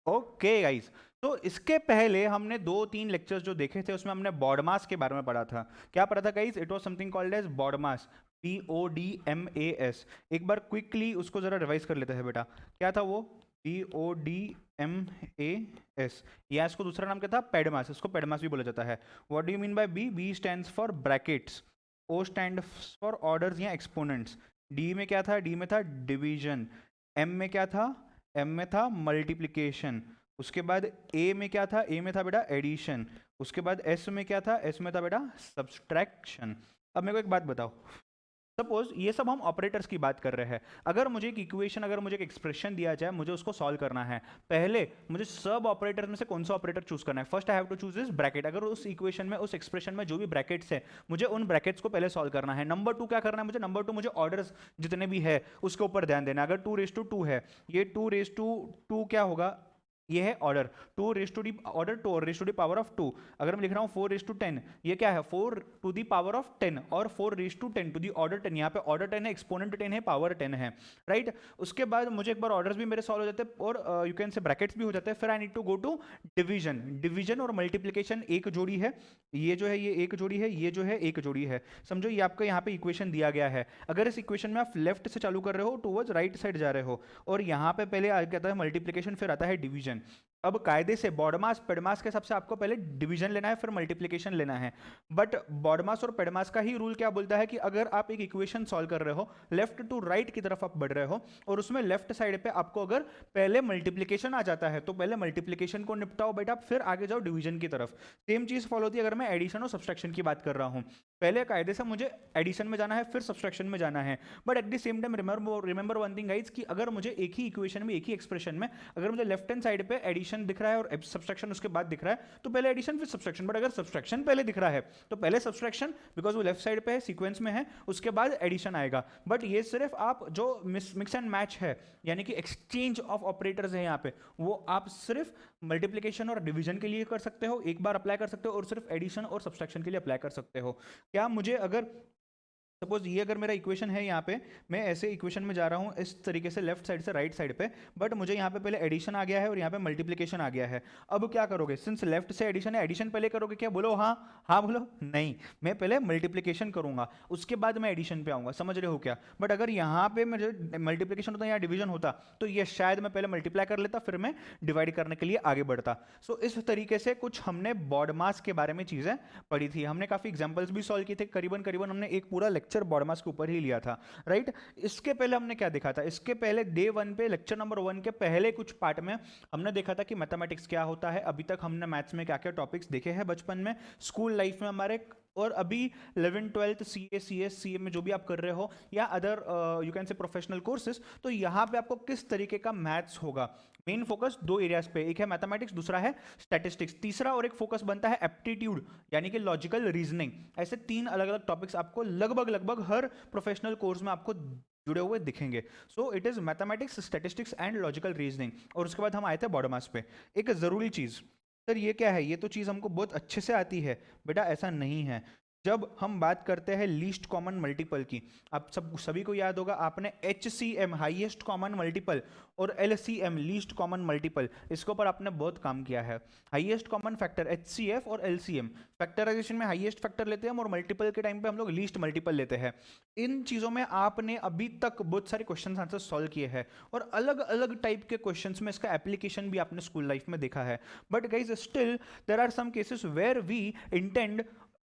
Okay guys, तो इसके पहले हमने 2-3 लेक्चर्स जो देखे थे उसमें हमने बॉडमास के बारे में पढ़ा था। क्या पढ़ा था guys? It was something called as BODMAS, BODMAS। एक बार क्विकली उसको जरा रिवाइज कर लेते हैं बेटा। क्या था वो? BODMAS, या इसको दूसरा नाम क्या था? पेडमास। इसको पेडमास भी बोला जाता है। What do you mean by B? B stands for brackets, O stand for orders या एक्सपोनेंट्स, डी में क्या था? डी में था डिवीजन, एम में क्या था? एम में था मल्टीप्लिकेशन, उसके बाद ए में क्या था? ए में था बेटा एडिशन, उसके बाद एस में क्या था? एस में था बेटा सब्सट्रैक्शन। अब मेरे को एक बात बताओ, सपोज ये सब हम ऑपरेटर्स की बात कर रहे हैं। अगर मुझे एक इक्वेशन, अगर मुझे एक एक्सप्रेशन दिया जाए, मुझे उसको सॉल्व करना है, पहले मुझे सब ऑपरेटर में से कौन सा ऑपरेटर चूज करना है? First I have to choose this bracket. अगर उस इक्वेशन में, उस एक्सप्रेशन में जो भी ब्रैकेट्स है, मुझे उन ब्रैकेट्स को पहले सॉल्व करना है। नंबर 2 क्या करना है मुझे? नंबर 2 मुझे ऑर्डर्स जितने भी है उसके ऊपर ध्यान देना। अगर 2 है, ये 2 क्या होगा? ये है order, 2 raise to the order 2 raise to the power of 2। अगर मैं लिख रहा हूँ 4 रेस टू 10, ये क्या है? 4 टू दी पावर ऑफ 10 और 4 raise to 10 to the order 10। यहाँ पे ऑर्डर 10 है, एक्सपोनेंट 10 है, पावर 10 है, राइट। उसके बाद मुझे एक बार ऑर्डर्स भी मेरे सॉल्व हो जाते हैं और यू कैन से ब्रैकेट्स भी हो जाते हैं। फिर I need to go to division. Division और मल्टीप्लीकेशन एक जोड़ी है, ये जो है ये एक जोड़ी है, ये जो है एक जोड़ी है। समझो ये आपको यहाँ पे इक्वेशन दिया गया है। अगर इस इक्वेशन में आप लेफ्ट से चालू कर रहे हो, टूवर्ड्स राइट साइड जा रहे हो, और यहाँ पे पहले आ जाता है मल्टीप्लीकेशन, फिर आता है डिवीजन। अब कायदे से बॉडमास पेडमास के हिसाब से आपको पहले डिवीजन लेना है, फिर मल्टीप्लिकेशन लेना है। बट बॉडमास और पेडमास का ही रूल क्या बोलता है कि अगर आप एक इक्वेशन सॉल्व कर रहे हो, लेफ्ट टू राइट की तरफ आप बढ़ रहे हो, और उसमें लेफ्ट साइड पे आपको अगर पहले मल्टीप्लिकेशन आ जाता है, तो पहले मल्टीप्लिकेशन को निपटाओ बेटा, फिर आगे जाओ डिवीजन की तरफ। सेम चीज फॉलो होती है अगर मैं एडिशन और सब्सट्रैक्शन की बात कर रहा हूँ। पहले कायदे से मुझे एडिशन में जाना है, फिर सब्सट्रैक्शन में जाना है। But at the same time remember one thing guys, कि अगर मुझे एक ही इक्वेशन में, एक ही एक्सप्रेशन में, अगर मुझे लेफ्ट हैंड साइड पे एडिशन दिख रहा है और सब्सट्रैक्शन उसके बाद दिख रहा है, तो पहले एडिशन फिर सब्सट्रैक्शन। बट अगर सब्सट्रैक्शन पहले दिख रहा है तो पहले सब्सट्रैक्शन, बिकॉज वो लेफ्ट साइड पे है, सीक्वेंस में है, उसके बाद एडिशन आएगा। बट ये सिर्फ आप जो मिक्स एंड मैच है, यानी कि एक्सचेंज ऑफ ऑपरेटर्स है यहाँ पे, वो आप सिर्फ मल्टीप्लिकेशन और डिवीजन के लिए कर सकते हो, एक बार अप्लाई कर सकते हो, और सिर्फ एडिशन और सब्सट्रैक्शन के लिए अप्लाई कर सकते हो। क्या मुझे अगर सपोज ये अगर मेरा इक्वेशन है, यहाँ पे मैं ऐसे इक्वेशन में जा रहा हूँ इस तरीके से लेफ्ट साइड से राइट साइड पे, बट मुझे यहाँ पे पहले एडिशन आ गया है और यहाँ पे मल्टीप्लिकेशन आ गया है। अब क्या करोगे? सिंस लेफ्ट से एडिशन है, एडिशन पहले करोगे क्या? बोलो हाँ, हाँ बोलो नहीं। मैं पहले मल्टीप्लिकेशन करूंगा, उसके बाद मैं एडिशन पे आऊंगा। समझ रहे हो क्या? बट अगर यहाँ पे मुझे मल्टीप्लिकेशन होता या डिवीजन होता, तो ये शायद मैं पहले मल्टीप्लाई कर लेता, फिर मैं डिवाइड करने के लिए आगे बढ़ता। सो इस तरीके से कुछ हमने बॉडमास के बारे में चीजें पढ़ी थी। हमने काफी एग्जाम्पल्स भी सॉल्व किए थे, करीबन करीबन हमने एक पूरा लेक्चर बॉडमास के ऊपर ही लिया था, राइट। इसके पहले हमने क्या देखा था? इसके पहले डे 1 पे, लेक्चर नंबर 1 के पहले कुछ पार्ट में हमने देखा था कि मैथमेटिक्स क्या होता है। अभी तक हमने मैथ्स में क्या क्या टॉपिक्स देखे हैं बचपन में, स्कूल लाइफ में हमारे, और अभी 11th 12th CA में जो भी आप कर रहे हो, या अदर यू कैन से प्रोफेशनल कोर्सेज, तो यहाँ पे आपको किस तरीके का मैथ्स होगा। मेन फोकस दो एरियाज पे, एक है मैथमेटिक्स, दूसरा है स्टैटिस्टिक्स, तीसरा और एक फोकस बनता है एप्टीट्यूड, यानी कि लॉजिकल रीजनिंग। ऐसे 3 अलग अलग टॉपिक्स आपको लगभग लगभग हर प्रोफेशनल कोर्स में आपको जुड़े हुए दिखेंगे। So it is mathematics, statistics and logical reasoning. और उसके बाद हम आए थे बॉडमास पे। एक जरूरी चीज, सर ये क्या है? ये तो चीज़ हमको बहुत अच्छे से आती है। बेटा ऐसा नहीं है। जब हम बात करते हैं लीस्ट कॉमन मल्टीपल की, आप सभी को याद होगा, आपने HCM हाईएस्ट कॉमन मल्टीपल और LCM लीस्ट कॉमन मल्टीपल, इसके ऊपर आपने बहुत काम किया है। हाईएस्ट कॉमन फैक्टर HCF और LCM, फैक्टराइजेशन में हाईएस्ट फैक्टर लेते हैं हम, और मल्टीपल के टाइम पे हम लोग लीस्ट मल्टीपल लेते हैं। इन चीज़ों में आपने अभी तक बहुत सारे क्वेश्चन आंसर सॉल्व किए हैं, और अलग अलग टाइप के क्वेश्चंस में इसका एप्लीकेशन भी आपने स्कूल लाइफ में देखा है। But guys still there are some cases where we intend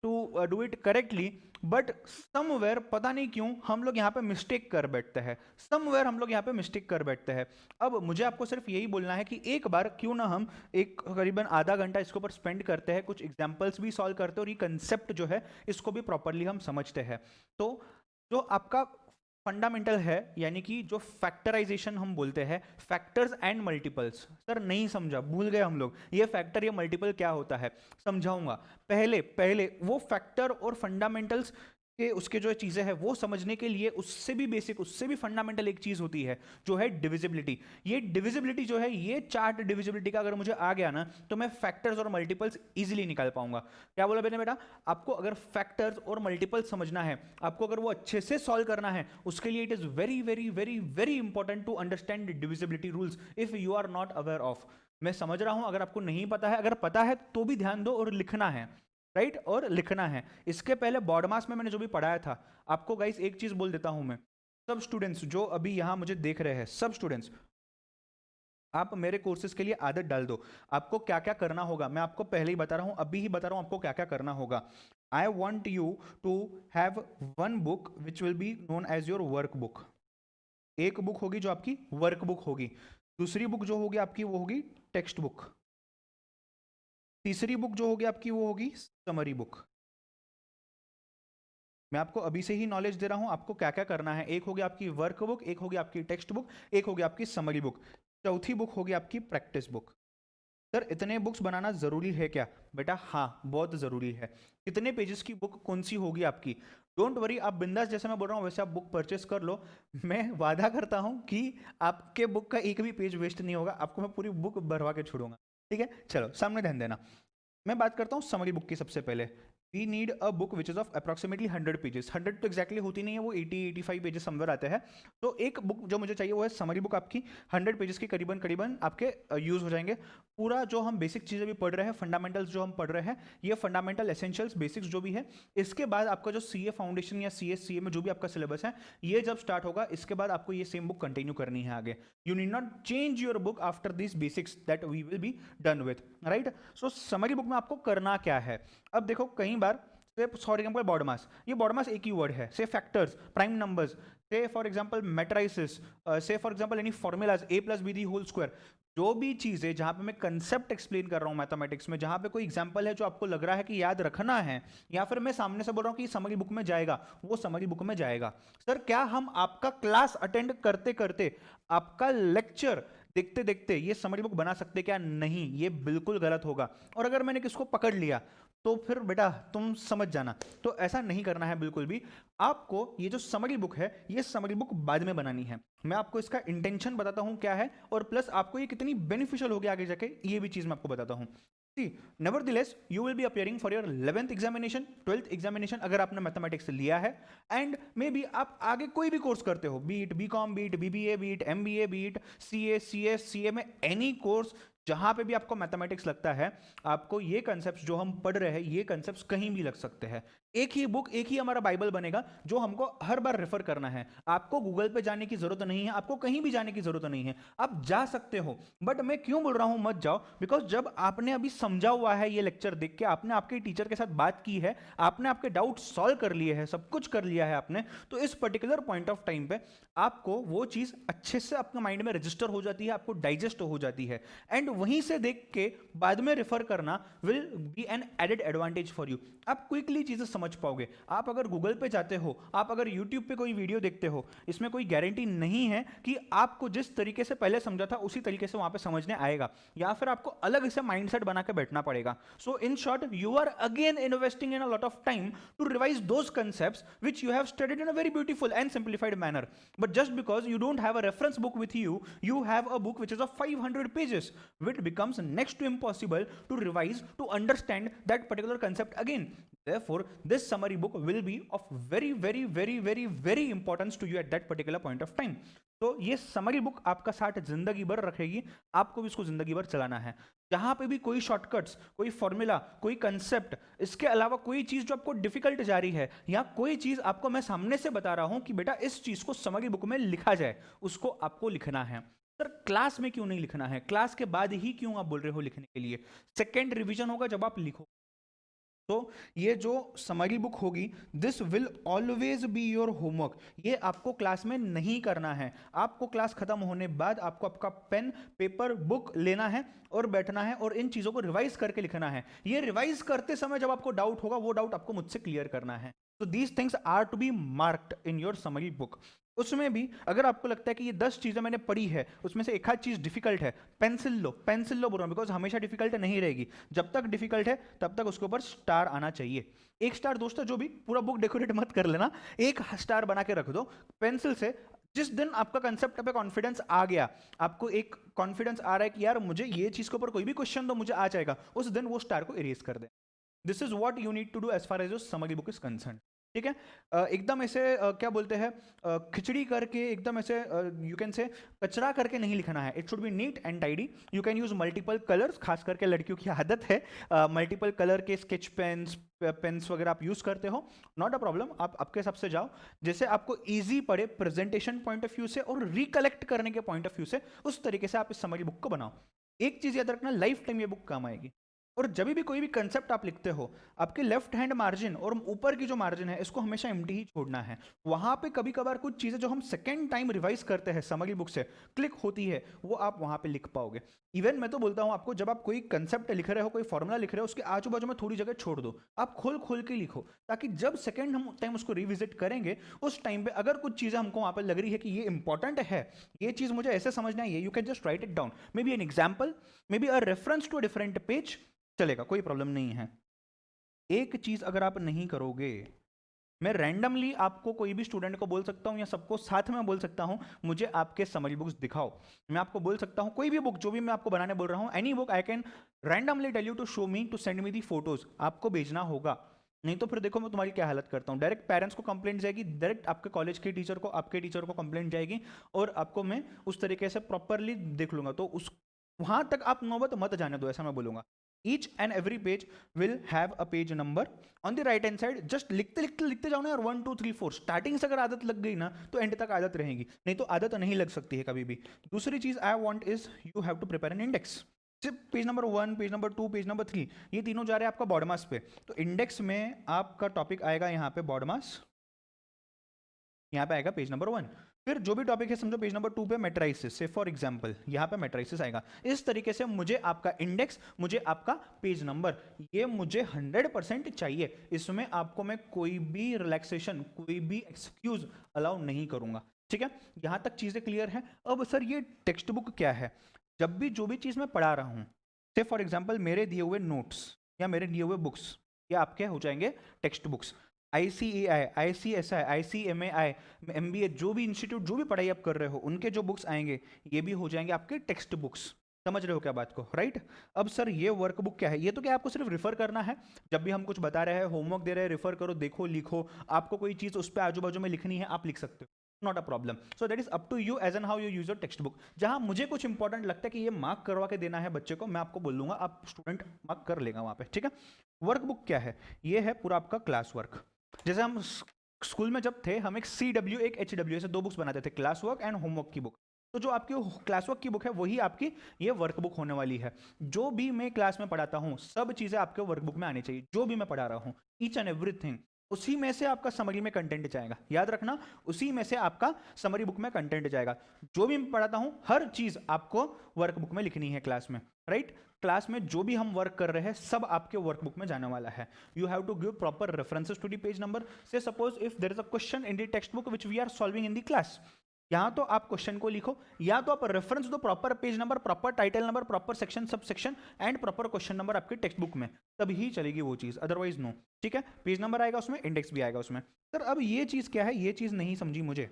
to do it correctly, but somewhere पता नहीं क्यों हम लोग यहाँ पे मिस्टेक कर बैठते हैं। समवेयर हम लोग यहाँ पे मिस्टेक कर बैठते हैं। अब मुझे आपको सिर्फ यही बोलना है कि एक बार क्यों ना हम एक करीबन आधा घंटा इसके ऊपर स्पेंड करते हैं, कुछ एग्जाम्पल्स भी सॉल्व करते हैं, और ये कंसेप्ट जो है इसको भी प्रॉपरली हम समझते हैं। तो जो आपका फंडामेंटल है, यानी कि जो फैक्टराइजेशन हम बोलते हैं, फैक्टर्स एंड मल्टीपल्स, सर नहीं समझा, भूल गए हम लोग, ये फैक्टर या मल्टीपल क्या होता है, समझाऊंगा। पहले पहले वो फैक्टर और फंडामेंटल्स के उसके जो चीज़ें हैं वो समझने के लिए, उससे भी बेसिक, उससे भी फंडामेंटल एक चीज़ होती है जो है डिविजिबिलिटी। ये डिविजिबिलिटी जो है, ये चार्ट डिविजिबिलिटी का अगर मुझे आ गया ना, तो मैं फैक्टर्स और मल्टीपल्स इजीली निकाल पाऊंगा। क्या बोला मैंने बेटा? आपको अगर फैक्टर्स और मल्टीपल्स समझना है, आपको अगर वो अच्छे से सॉल्व करना है, उसके लिए it is very very very very important to understand divisibility rules if you are not aware of. मैं समझ रहा हूं, अगर आपको नहीं पता है, अगर पता है तो भी ध्यान दो और लिखना है, राइट, और लिखना है। इसके पहले बॉड मास में मैंने जो भी पढ़ाया था आपको गाइस, एक चीज बोल देता हूं मैं, सब स्टूडेंट्स जो अभी यहां मुझे देख रहे हैं, सब स्टूडेंट्स, आप मेरे कोर्सेज के लिए आदत डाल दो। आपको क्या क्या करना होगा मैं आपको पहले ही बता रहा हूं, अभी ही बता रहा हूं आपको क्या क्या करना होगा। I want you to have one book which will be known as your workbook. एक बुक होगी जो आपकी वर्क बुक होगी, दूसरी बुक जो होगी आपकी वो होगी टेक्स्ट बुक, तीसरी बुक जो होगी आपकी वो होगी समरी बुक। मैं आपको अभी से ही नॉलेज दे रहा हूं आपको क्या क्या करना है। एक होगी आपकी वर्क बुक, एक होगी आपकी टेक्स्ट बुक, एक होगी आपकी समरी बुक, चौथी बुक होगी आपकी प्रैक्टिस बुक। सर इतने बुक्स बनाना जरूरी है क्या? बेटा हाँ, बहुत जरूरी है। कितने पेजेस की बुक कौन सी होगी आपकी? डोंट वरी, आप बिंदास, जैसे मैं बोल रहा हूँ वैसे आप बुक परचेस कर लो। मैं वादा करता हूँ कि आपके बुक का एक भी पेज वेस्ट नहीं होगा, आपको मैं पूरी बुक भरवा के छोड़ूंगा। ठीक है, चलो सामने ध्यान देना। मैं बात करता हूँ समरी बुक की। सबसे पहले we need a book which is of approximately 100 pages. 100 तो एक्जैक्टली होती नहीं है, वो 80-85 पेजेस समवेयर आते हैं। तो एक बुक जो मुझे चाहिए वो है समरी बुक आपकी, 100 पेजेस की करीबन करीबन आपके यूज हो जाएंगे। पूरा जो हम बेसिक चीज़ें भी पढ़ रहे हैं, फंडामेंटल्स जो हम पढ़ रहे हैं, ये फंडामेंटल एसेंशियल्स बेसिक्स जो भी है, इसके बाद आपका जो सीए फाउंडेशन या सीए में जो भी आपका सिलेबस है, ये जब स्टार्ट होगा इसके बाद आपको ये सेम बुक कंटिन्यू करनी है आगे। You need not change your book after this basics that we will be done with, right. So summary book में आपको करना क्या है? अब देखो कई बार फॉर एग्जाम्पल बॉड मास, ये बॉड मास एक ही वर्ड है, say factors, prime numbers, say for example matrices, say for example any formulas, a plus b the whole square, जो भी चीज़ है जहां पे मैं कंसेप्ट एक्सप्लेन कर रहा हूं मैथमेटिक्स में, जहां पे कोई एग्जांपल है जो आपको लग रहा है कि याद रखना है, या फिर मैं सामने से बोल रहा हूं कि समरी बुक में जाएगा, वो समरी बुक में जाएगा। सर क्या हम आपका क्लास अटेंड करते करते, आपका लेक्चर देखते देखते ये समरी बुक बना सकते क्या? नहीं, ये बिल्कुल गलत होगा। और अगर मैंने किसको पकड़ लिया तो फिर बेटा तुम समझ जाना। तो ऐसा नहीं करना है बिल्कुल भी। आपको ये जो समरी बुक है, ये समरी बुक बाद में बनानी है। मैं आपको इसका इंटेंशन बताता हूं क्या है, और प्लस आपको ये कितनी बेनिफिशियल होगी आगे जाके, ये भी चीज मैं आपको बताता हूं। See, nevertheless, you will be appearing for your 11th examination, 12th examination अगर आपने मैथमेटिक्स लिया है, एंड मे बी आप आगे कोई भी कोर्स करते हो, be it BCom, be it BBA, be it MBA, be it CA, CS, CA में एनी कोर्स, जहां पे भी आपको मैथमेटिक्स लगता है, आपको ये कंसेप्ट जो हम पढ़ रहे हैं, ये कंसेप्ट कहीं भी लग सकते हैं। एक ही बुक, एक ही हमारा बाइबल बनेगा जो हमको हर बार रेफर करना है। आपको गूगल पे जाने की जरूरत नहीं है, आपको कहीं भी जाने की जरूरत नहीं है, आप जा सकते हो। बट मैं क्यों बोल रहा हूं मत जाओ? बिकॉज जब आपने अभी समझा हुआ है ये लेक्चर देख के, आपने आपके टीचर के साथ बात की है, आपने आपके डाउट सॉल्व कर लिए हैं, सब कुछ कर लिया है आपने, तो इस पर्टिकुलर पॉइंट ऑफ टाइम पे आपको वो चीज अच्छे से अपने माइंड में रजिस्टर हो जाती है, आपको डाइजेस्ट हो जाती है, एंड वहीं से देख के बाद में रेफर करना will be an added advantage for you. आप क्विकली चीजें समझ पाओगे। आप अगर गूगल पे जाते हो, आप अगर यूट्यूब पे कोई वीडियो देखते हो, इसमें कोई गारंटी नहीं है कि आपको जिस तरीके से पहले समझा था उसी तरीके से वहां पे समझने आएगा, या फिर आपको अलग से माइंडसेट बना के बैठना पड़ेगा। So in short, you are again investing in a lot of time to revise those concepts which you have studied in a very beautiful and simplified manner. But just because you don't have a reference book with you, you have a book which is of 500 pages, which becomes next to impossible to revise, to understand that particular concept again. Therefore, this summary book will be of very, very, very, very, very importance to you at that particular point of time. तो ये summary book आपका साथ जिंदगी भर रखेगी, आपको भी इसको जिंदगी भर चलाना है। जहां पे भी कोई शॉर्टकट्स, कोई फॉर्मूला, कोई कंसेप्ट, इसके अलावा कोई चीज जो आपको डिफिकल्ट जा रही है, या कोई चीज आपको मैं सामने से बता रहा हूं कि बेटा इस चीज को समरी बुक में लिखा जाए, उसको आपको लिखना है। सर क्लास में क्यों नहीं लिखना है? क्लास के बाद ही क्यों आप बोल रहे हो लिखने के लिए? सेकेंड रिवीजन होगा जब आप लिखो। तो ये जो समरी बुक होगी, this will always be your homework. ये आपको क्लास में नहीं करना है, आपको क्लास खत्म होने बाद आपको आपका पेन, पेपर, बुक लेना है और बैठना है और इन चीजों को रिवाइज करके लिखना है। ये रिवाइज करते समय जब आपको डाउट होगा, वो डाउट आपको मुझसे क्लियर करना है। तो these things are to be marked in your summary book. उसमें भी अगर आपको लगता है कि ये 10 चीजें मैंने पढ़ी है, उसमें से एक आध चीज डिफिकल्ट है, पेंसिल लो, पेंसिल लो बोल रहा हूं बिकॉज हमेशा डिफिकल्ट नहीं रहेगी। जब तक डिफिकल्ट है तब तक उसके ऊपर स्टार आना चाहिए। एक स्टार दोस्तों, जो भी पूरा बुक डेकोरेट मत कर लेना, एक स्टार बना के रख दो पेंसिल से। जिस दिन आपका कंसेप्ट पे कॉन्फिडेंस आ गया, आपको एक कॉन्फिडेंस आ रहा है कि यार मुझे ये चीज के ऊपर कोई भी क्वेश्चन दो मुझे आ जाएगा, उस दिन वो स्टार को इरेज कर दे। This is what you need to do as far as your summary book is concern. ठीक है। एकदम ऐसे क्या बोलते हैं, खिचड़ी करके, एकदम ऐसे यू कैन से कचरा करके नहीं लिखना है। It should be neat and tidy. You can use multiple colours, खास करके लड़कियों की आदत है मल्टीपल कलर के स्केच पेन्स पेन्स वगैरह आप यूज करते हो, नॉट अ प्रॉब्लम। आप आपके हिसाब से जाओ, जैसे आपको इजी पड़े प्रेजेंटेशन पॉइंट ऑफ व्यू से और रिकलेक्ट करने के पॉइंट ऑफ व्यू से, उस तरीके से आप इस समरी बुक को बनाओ। एक चीज याद रखना, लाइफ टाइम ये बुक काम आएगी। और जब भी कोई भी कंसेप्ट आप लिखते हो, आपके लेफ्ट हैंड मार्जिन और ऊपर की जो मार्जिन है, इसको हमेशा एम्प्टी ही छोड़ना है। वहां पे कभी कभार कुछ चीजें जो हम सेकेंड टाइम रिवाइज करते हैं समरी बुक से क्लिक होती है, वो आप वहां पे लिख पाओगे। इवन मैं तो बोलता हूं आपको, जब आप कोई कंसेप्ट लिख रहे हो, कोई फॉर्मूला लिख रहे हो, उसके आजू बाजू में थोड़ी जगह छोड़ दो, आप खोल खोल के लिखो, ताकि जब सेकेंड हम टाइम उसको रिविजिट करेंगे, उस टाइम पे अगर कुछ चीजें हमको वहां पर लग रही है कि ये इंपॉर्टेंट है, ये चीज मुझे ऐसे समझना है, you can just write it down, maybe an example, maybe a reference to a different page, चलेगा, कोई प्रॉब्लम नहीं है। एक चीज अगर आप नहीं करोगे, मैं रैंडमली आपको कोई भी स्टूडेंट को बोल सकता हूं या सबको साथ में बोल सकता हूं, मुझे आपके समरी बुक्स दिखाओ। मैं आपको बोल सकता हूं कोई भी बुक, जो भी मैं आपको बनाने बोल रहा हूं, any book I can randomly tell you to show me, to send me the photos, आपको भेजना होगा। नहीं तो फिर देखो मैं तुम्हारी क्या हालत करता हूँ, डायरेक्ट पेरेंट्स को कंप्लेंट जाएगी, डायरेक्ट आपके कॉलेज के टीचर को, आपके टीचर को कंप्लेंट जाएगी, और आपको मैं उस तरीके से प्रॉपरली देख लूंगा। तो उस वहां तक आप नौबत मत जाने दो, ऐसा मैं बोलूंगा। Each and every page will have a page number on the right hand side, just लिखते लिखते लिखते जाओ ना यार, 1 2 3 4। स्टार्टिंग से अगर आदत लग गई ना, तो एंड तक आदत रहेगी, नहीं तो आदत नहीं लग सकती है कभी भी। दूसरी चीज I want is, you have to prepare an index. सिर्फ page number 1, page number 2, page number 3, ये तीनों जा रहे हैं आपका बॉडी मास पे, तो इंडेक्स में आपका टॉपिक आएगा यहाँ पे बॉडी मास, यहाँ पे आएगा पेज नंबर 1। फिर जो भी टॉपिक है समझो पेज नंबर 2 पे मेट्राइसिस, से फॉर एग्जांपल यहाँ पे मेट्राइसिस आएगा। इस तरीके से मुझे आपका इंडेक्स, मुझे आपका पेज नंबर, ये मुझे 100% चाहिए। इसमें आपको मैं कोई भी रिलैक्सेशन, कोई भी एक्सक्यूज अलाउ नहीं करूंगा। ठीक है, यहाँ तक चीजें क्लियर है। अब सर ये टेक्स्ट बुक क्या है? जब भी जो भी चीज मैं पढ़ा रहा हूँ, से फॉर एग्जाम्पल मेरे दिए हुए नोट्स या मेरे दिए हुए बुक्स, ये आपके हो जाएंगे text books. ICAI, ICSI, ICMAI, MBA, जो भी इंस्टीट्यूट, जो भी पढ़ाई आप कर रहे हो, उनके जो बुक्स आएंगे, ये भी हो जाएंगे आपके टेक्स्ट बुक्स। समझ रहे हो क्या बात को, राइट? अब सर ये वर्कबुक क्या है? ये तो क्या आपको सिर्फ रिफर करना है, जब भी हम कुछ बता रहे हैं, होमवर्क दे रहे हैं, रिफर करो, देखो, लिखो। आपको कोई चीज़ उस पर आजू बाजू में लिखनी है, आप लिख सकते हो, not a problem. So that is up to you as an how you use your textbook. जहां मुझे कुछ इंपॉर्टेंट लगता है कि ये मार्क करवा के देना है बच्चे को, मैं आपको बोल दूंगा, आप स्टूडेंट मार्क कर लेगा वहां पे। ठीक है, वर्कबुक क्या है? ये है पूरा आपका क्लास वर्क। जैसे हम स्कूल में जब थे, हम एक CW, एक HW, ऐसे 2 बुक्स बनाते थे, क्लास वर्क एंड होमवर्क की बुक। तो जो आपकी क्लास वर्क की बुक है, वही आपकी ये वर्कबुक होने वाली है। जो भी मैं क्लास में पढ़ाता हूँ, सब चीज़ें आपके वर्कबुक में आनी चाहिए, जो भी मैं पढ़ा रहा हूँ, ईच एंड एवरीथिंग। उसी में से आपका समरी में कंटेंट जाएगा, याद रखना, उसी में से आपका समरी बुक में कंटेंट जाएगा। जो भी मैं पढ़ाता हूँ, हर चीज़ आपको वर्कबुक में लिखनी है क्लास में, राइट? क्लास में जो भी हम वर्क कर रहे हैं, सब आपके वर्कबुक में जाने वाला है। You have to give proper references to the page number. So suppose if there is a question in the text book which we are solving in the class, या तो आप क्वेश्चन को लिखो, या तो आप रेफरेंस दो, proper page number, proper title number, proper section, sub section and proper question number आपके टेक्स्ट बुक में, तभी चलेगी वो चीज, अदरवाइज नो। ठीक है, पेज नंबर आएगा उसमें, इंडेक्स भी आएगा उसमें। सर अब ये चीज क्या है? ये चीज नहीं समझी मुझे।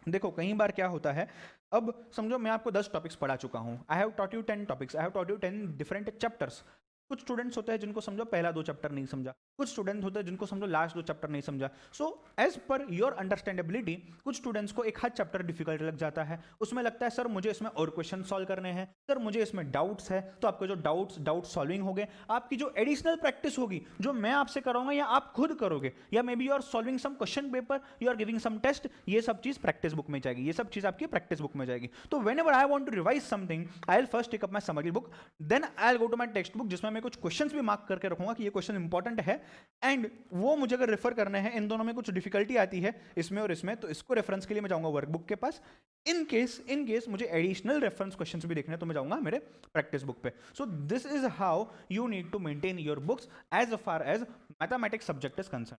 देखो कई बार क्या होता है, अब समझो मैं आपको 10 टॉपिक्स पढ़ा चुका हूं, I have taught you 10 topics, I have taught you 10 different chapters. कुछ स्टूडेंट्स होते हैं जिनको समझो पहला 2 चैप्टर नहीं समझा, कुछ स्टूडेंट होते हैं जिनको समझो लास्ट 2 चैप्टर नहीं समझा। So as per your understandability, कुछ स्टूडेंट्स को एक हाथ चैप्टर डिफिकल्ट लग जाता है, उसमें लगता है सर मुझे इसमें और क्वेश्चन सॉल्व करने हैं, सर मुझे इसमें डाउट्स है। तो आपके जो डाउट सॉल्विंग हो गए, आपकी जो एडिशनल प्रैक्टिस होगी, जो मैं आपसे कराऊंगा या आप खुद करोगे, या maybe you are solving some question paper, you are giving some test, ये सब चीज प्रैक्टिस बुक में जाएगी, ये सब चीज आपकी प्रैक्टिस बुक में जाएगी। तो whenever I want to revise something, I will first take up my summary book, then I will go to my textbook, जिसमें मैं कुछ क्वेश्चन भी मार्क करके रखूंगा कि ये क्वेश्चन इंपॉर्टेंट है, एंड वो मुझे अगर रेफर करने हैं, इन दोनों में कुछ डिफिकल्टी आती है, इसमें और इसमें, तो इसको रेफरेंस के लिए मैं जाऊंगा वर्कबुक के पास। इन केस मुझे एडिशनल रेफरेंस क्वेश्चंस भी देखने, तो मैं जाऊंगा मेरे प्रैक्टिस बुक पे। So this is how you need to maintain your books as far as mathematics subject is concern.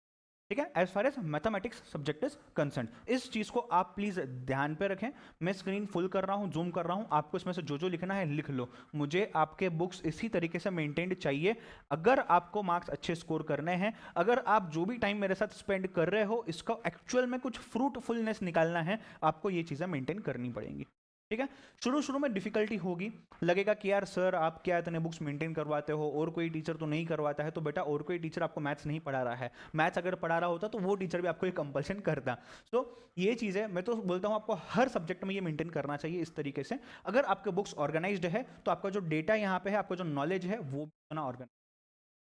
ठीक है, as far as mathematics subject is concern, इस चीज को आप प्लीज ध्यान पे रखें। मैं स्क्रीन फुल कर रहा हूं, जूम कर रहा हूं, आपको इसमें से जो जो लिखना है लिख लो। मुझे आपके बुक्स इसी तरीके से मेंटेन्ड चाहिए, अगर आपको मार्क्स अच्छे स्कोर करने हैं, अगर आप जो भी टाइम मेरे साथ स्पेंड कर रहे हो, इसका एक्चुअल में कुछ फ्रूटफुलनेस निकालना है, आपको ये चीजें मेंटेन करनी पड़ेंगी। ठीक है। शुरू शुरू में डिफिकल्टी होगी, लगेगा कि यार सर आप क्या इतने बुक्स मेंटेन करवाते हो, और कोई टीचर तो नहीं करवाता है। तो बेटा और कोई टीचर आपको मैथ्स नहीं पढ़ा रहा है, मैथ्स अगर पढ़ा रहा होता तो वो टीचर भी आपको ये कंपल्शन करता। सो ये चीज़ है, मैं तो बोलता हूँ आपको हर सब्जेक्ट में ये मेंटेन करना चाहिए इस तरीके से। अगर आपके बुक्स ऑर्गेनाइज्ड है तो आपका जो डेटा यहाँ पे है, आपका जो नॉलेज है वो उतना organise.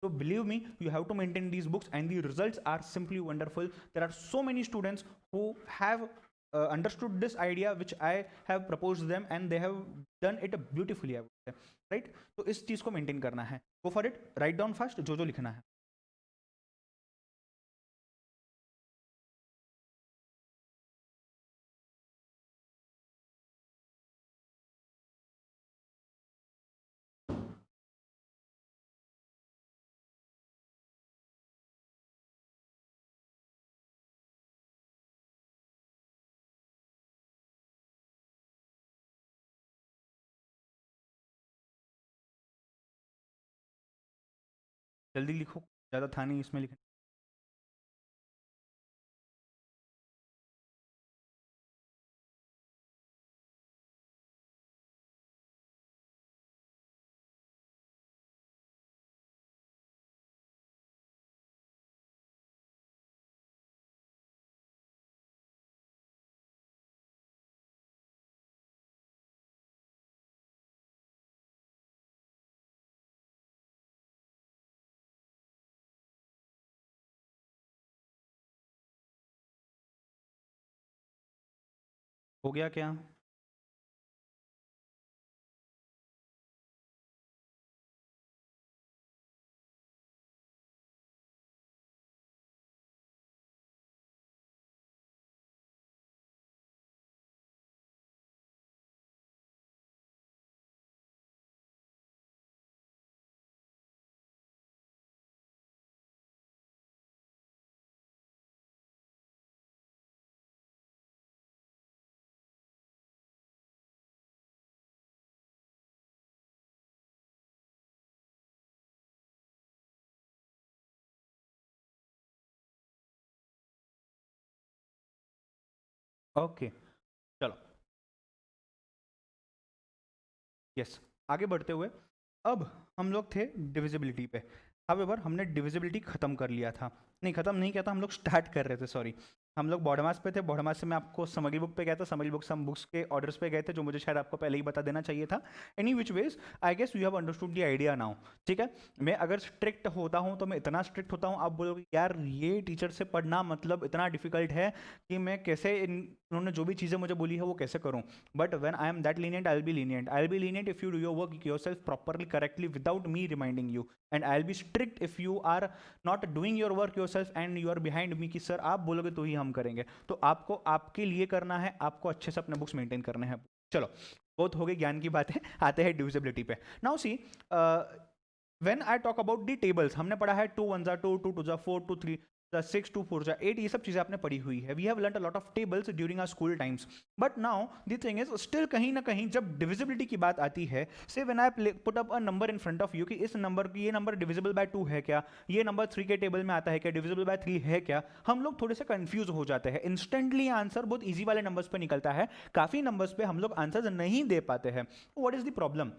So believe me, you have to maintain these books and the results are simply wonderful. There are so many students who have understood this idea which I have proposed them and they have done it beautifully, I would say. Right? तो इस चीज को maintain करना है। Go for it, write down fast जो जो लिखना है। जल्दी लिखो, ज़्यादा था नहीं इसमें लिखना। हो गया क्या? ओके, चलो, यस। आगे बढ़ते हुए अब हम लोग थे डिविजिबिलिटी पे। हाउएवर हमने डिविजिबिलिटी खत्म कर लिया था, नहीं खत्म नहीं किया था, हम लोग स्टार्ट कर रहे थे, सॉरी। हम लोग बॉडमास पे थे, बॉडमास से मैं आपको समरी बुक पे गया था, समरी बुक से हम बुक्स के ऑर्डर्स पे गए थे, जो मुझे शायद आपको पहले ही बता देना चाहिए था। Any which ways I guess you have understood the idea now. ठीक है, मैं अगर स्ट्रिक्ट होता हूँ तो मैं इतना स्ट्रिक्ट होता हूँ, आप बोलोगे यार ये टीचर से पढ़ना मतलब इतना डिफिकल्ट है कि मैं कैसे इन्होंने जो भी चीज़ें मुझे बोली है वो कैसे करूँ। But when I am that lenient, I'll be lenient. I'll be lenient if you do your work yourself properly, correctly, without me reminding you. And I'll be strict if you are not doing your work yourself and you are behind me कि sir आप बोलोगे तो ही हम करेंगे। तो आपको आपके लिए करना है, आपको अच्छे से अपने बुक्स मेंटेन करने हैं। चलो, बहुत हो गई ज्ञान की बातें, आते हैं डिविजिबिलिटी पे। Now see, when I talk about the tables, हमने पढ़ा है 2 1 2, 2 2 4, 2 3 6, 2 4 8, ये सब चीजें आपने पढ़ी हुई है। We have learn a lot of tables during our school times. But now the thing is still कहीं ना कहीं जब डिविजिबिलिटी की बात आती है, से when I put up a number in front of you कि इस नंबर की, ये नंबर डिविजिबल बाय 2 है क्या, ये नंबर 3 के टेबल में आता है क्या, डिविजिबल बाय 3 है क्या, हम लोग थोड़े से कंफ्यूज हो जाते हैं। इंस्टेंटली आंसर बहुत ईजी वाले नंबर्स पे निकलता है, काफी नंबर्स पे हम लोग आंसर नहीं दे पाते हैं। What is the problem,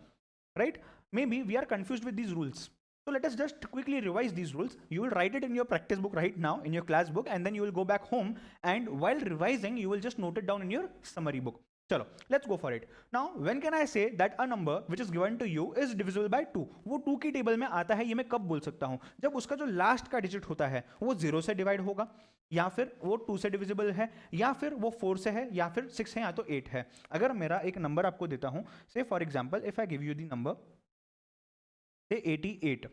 right? Maybe we are confused with these rules. So let us just quickly revise these rules. You will write it in your practice book right now, in your class book, and then you will go back home, and while revising you will just note it down in your summary book. चलो, let's go for it. Now when can I say that a number which is given to you is divisible by 2? वो 2 की table में आता है, ये मैं कब बोल सकता हूँ? जब उसका जो लास्ट का डिजिट होता है वो 0 से डिवाइड होगा, या फिर वो 2 से डिविजिबल है, या फिर वो 4 से है, या फिर 6 है, या तो 8 है। अगर मेरा एक नंबर आपको देता हूँ, से for example if I give you the number say 88,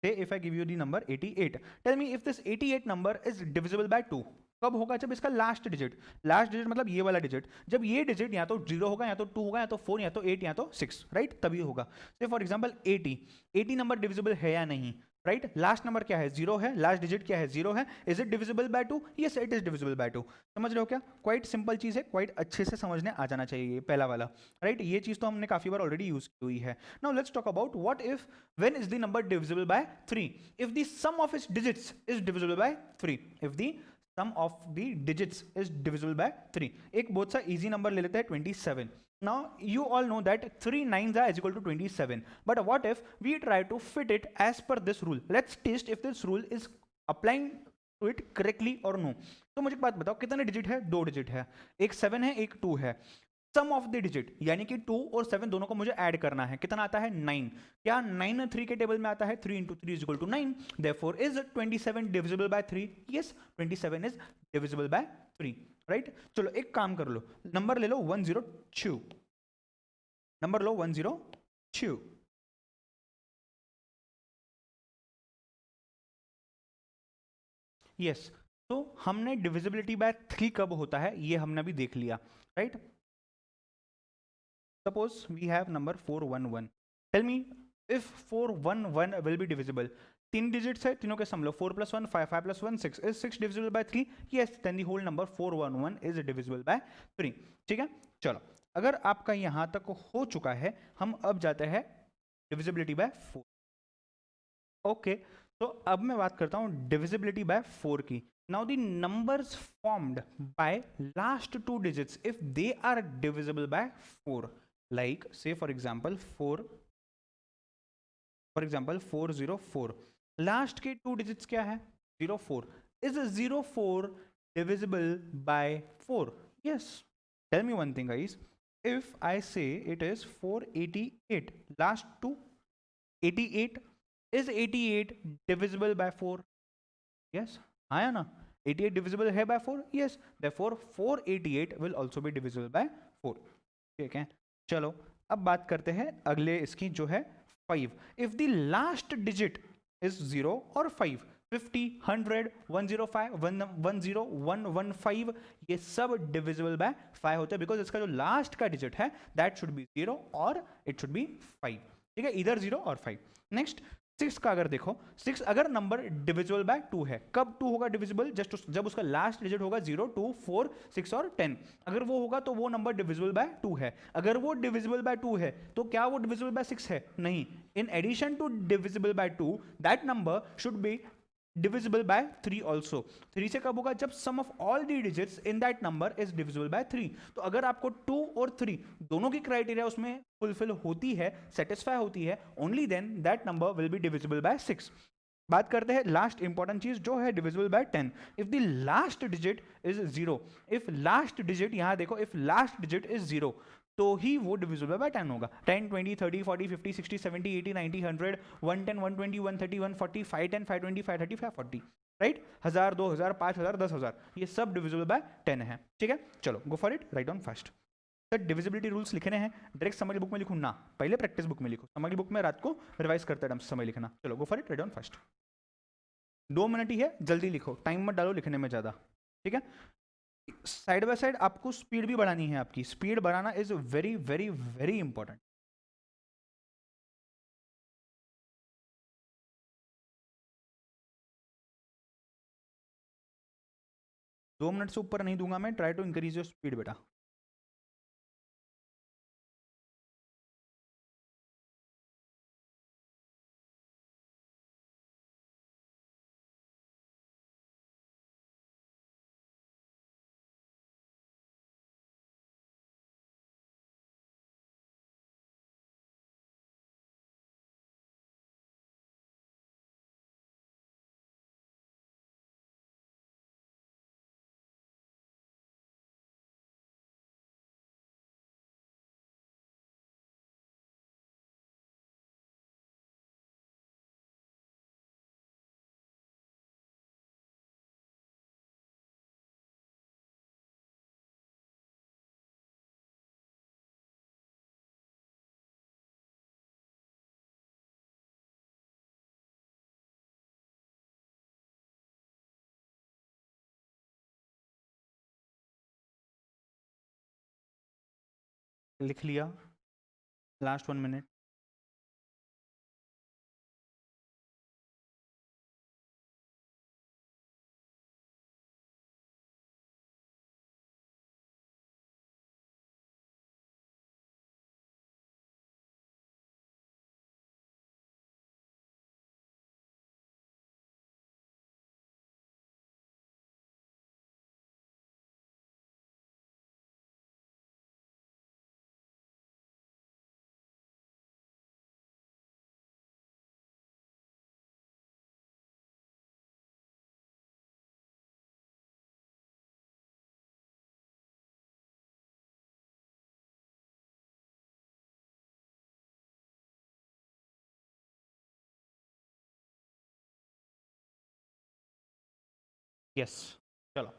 say if I give you the number 88, tell me if this 88 number is divisible by 2. कब होगा? जब इसका लास्ट डिजिट मतलब ये वाला डिजिट, जब ये डिजिट या तो 0 होगा, या तो 2 होगा, या तो 4, या तो 8, या तो 6, राइट? तभी होगा। से फॉर एग्जांपल 80 नंबर डिविजिबल है या नहीं, राइट? लास्ट नंबर क्या है? 0 है, लास्ट डिजिट क्या है? 0 है। Is it divisible by 2? Yes, it is divisible by 2। समझ रहे हो क्या? क्वाइट सिंपल चीज है, क्वाइट अच्छे से समझने आ जाना चाहिए, पहला वाला, राइट? ये चीज तो हमने काफी बार ऑलरेडी यूज की हुई है। Now let's talk about what if when is the number divisible by 3? If the sum of its digits is divisible by 3, if the sum of the digits is divisible by 3. एक बहुत सा easy number ले लेते हैं 27. Now you all know that 3 9s are is equal to 27, but what if we try to fit it as per this rule? Let's test if this rule is applying to it correctly or no. तो मुझे एक बात बताओ, कितने digit है? 2 digit है, एक 7 है एक 2 है. सम ऑफ द डिजिट यानी कि 2 और 7 दोनों को मुझे ऐड करना है, कितना आता है? 9. क्या 9 3 के टेबल में आता है? 3 into 3 is equal to 9. Therefore is 27 divisible by 3? Yes, 27 is divisible by 3. Right? चलो एक काम कर लो, नंबर ले लो 102. नंबर लो 102. यस, तो हमने डिविजिबिलिटी बाय 3 कब होता है ये हमने अभी देख लिया. Right? Suppose we have number 411. Tell me if 411 will be divisible. 3 digits है, तीनों के सम लो. 4 plus 1 5, 5 plus 1 6. Is 6 divisible by 3? Yes, then the whole number 411 is divisible by 3. ठीक है, चलो अगर आपका यहां तक हो चुका है, हम अब जाते हैं डिविजिबिलिटी बाय 4. ओके, तो अब मैं बात करता हूं डिविजिबिलिटी बाय 4 की. Now the numbers formed by last 2 digits, if they are divisible by 4, like say for example 404, last के 2 digits क्या है? 04. Is 04 divisible by 4? Yes. Tell me one thing guys, if I say it is 488, last 2 88, is 88 divisible by 4? Yes, आया ना? 88 divisible है by 4? Yes, therefore 488 will also be divisible by 4. ठीक है, चलो अब बात करते हैं अगले इसकी जो है 5. If the last digit is 0 or 5, 50, 100, 105, 10115, ये सब divisible by 5 होते हैं, बिकॉज इसका जो लास्ट का डिजिट है दैट शुड बी 0 और इट शुड बी 5. ठीक है, इधर 0 और 5. नेक्स्ट 6 का अगर देखो, 6 अगर नंबर डिविजिबल बाय 2 है, कब 2 होगा डिविजिबल? जस्ट जब उसका लास्ट डिजिट होगा 0, 2, 4, 6 और 10. अगर वो होगा तो वो नंबर डिविजिबल बाय 2 है. अगर वो डिविजिबल बाय 2 है तो क्या वो डिविजिबल बाय 6 है? नहीं. In addition to divisible by 2, that number should be divisible by 3 also. 3 से कब होगा? जब sum of all the digits in that number is divisible by 3. तो अगर आपको 2 और 3 दोनों की क्राइटेरिया उसमें फुलफिल होती है, सेटिस्फाई होती है, only then that number will be divisible by 6. बात करते हैं लास्ट इंपॉर्टेंट चीज जो है divisible by 10. If the last digit is 0, if last digit, यहां देखो, इफ लास्ट डिजिट इज 0 तो ही वो डिविजिबल बाय 10 होगा. 10, 20, 30, 40, 50, 60, 70, 80, 90, 100, 110, 120, 130, 140, 510, 520, 530, 540. राइट? 1000, 2000, 5000, 10000, ये सब डिविजिबल बाय 10 है. ठीक है, चलो go for it. Write down first. Sir divisibility rules लिखने हैं, डायरेक्ट समरी बुक में लिखूं ना, पहले प्रैक्टिस बुक में लिखो. समरी बुक में रात को रिवाइज करते टाइम समय लिखना. चलो go for it. Write down first. 2 minute ही है, जल्दी लिखो, टाइम मत डालो लिखने में ज़्यादा. ठीक है, साइड बाय साइड आपको स्पीड भी बढ़ानी है. आपकी स्पीड बढ़ाना is very very very important. दो मिनट से ऊपर नहीं दूंगा मैं. Try to increase your speed बेटा. लिख लिया. Last 1 minute. यस, चलो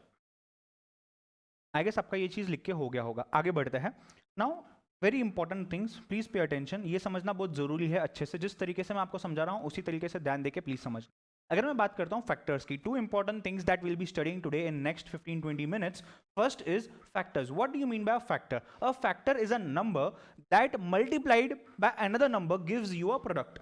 आई गेस आपका ये चीज़ लिख के हो गया होगा। आगे बढ़ते हैं। Now very important things, please pay attention, ये समझना बहुत जरूरी है अच्छे से। जिस तरीके से मैं आपको समझा रहा हूँ उसी तरीके से ध्यान देके प्लीज समझ। अगर मैं बात करता हूँ फैक्टर्स की, to important things that will be studying today in next 15-20 minutes. First is factors. What do you mean bye a factor? A factor is a number that multiplied by another number gives you a product.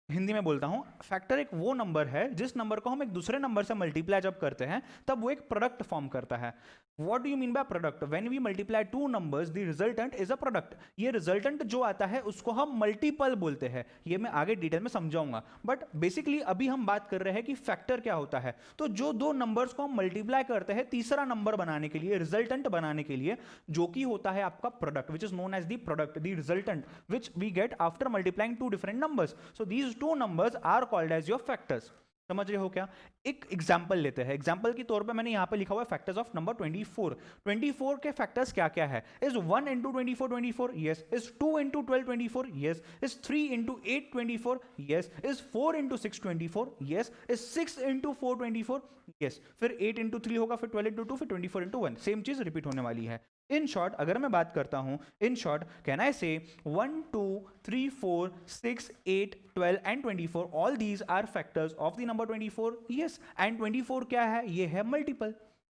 Hindi में बोलता हूं, factor एक वो number है जिस number को हम एक दूसरे नंबर से मल्टीप्लाई जब करते हैं तब वो एक प्रोडक्ट फॉर्म करता है। What do you mean by product? When we multiply two numbers the resultant is a product. ये रिजल्टेंट जो आता है उसको हम मल्टीपल बोलते हैं। ये मैं आगे डिटेल में समझाऊंगा, बट बेसिकली अभी हम बात कर रहे हैं कि फैक्टर क्या होता है। तो जो दो नंबर्स को हम मल्टीप्लाई करते हैं तीसरा नंबर बनाने के लिए, रिजल्टेंट बनाने के लिए, जो कि होता है आपका product, which is known as the product, the resultant which we get after multiplying two different numbers. So these two numbers are called as your factors. समझ रहे हो क्या? एक एग्जांपल लेते हैं। एग्जांपल के तौर पे मैंने यहां पे लिखा हुआ है फैक्टर्स ऑफ नंबर 24। 24 के फैक्टर्स क्या क्या है? Is 1 into 24 24? Yes. Is 2 into 12 24? Yes. Is 3 into 8 24? Yes. Is 4 into 6 24? Yes. Is 6 into 4 24? Yes. फिर 8 इंटू 3 होगा, फिर 12 इंटू 2, फिर 24 इंटू 1। सेम चीज रिपीट होने वाली है। इन शॉर्ट अगर मैं बात करता हूं, in short can I say 1 2 3 4 6 8 12 and 24, all these are factors of the number 24? Yes. And 24 क्या है? ये है मल्टीपल।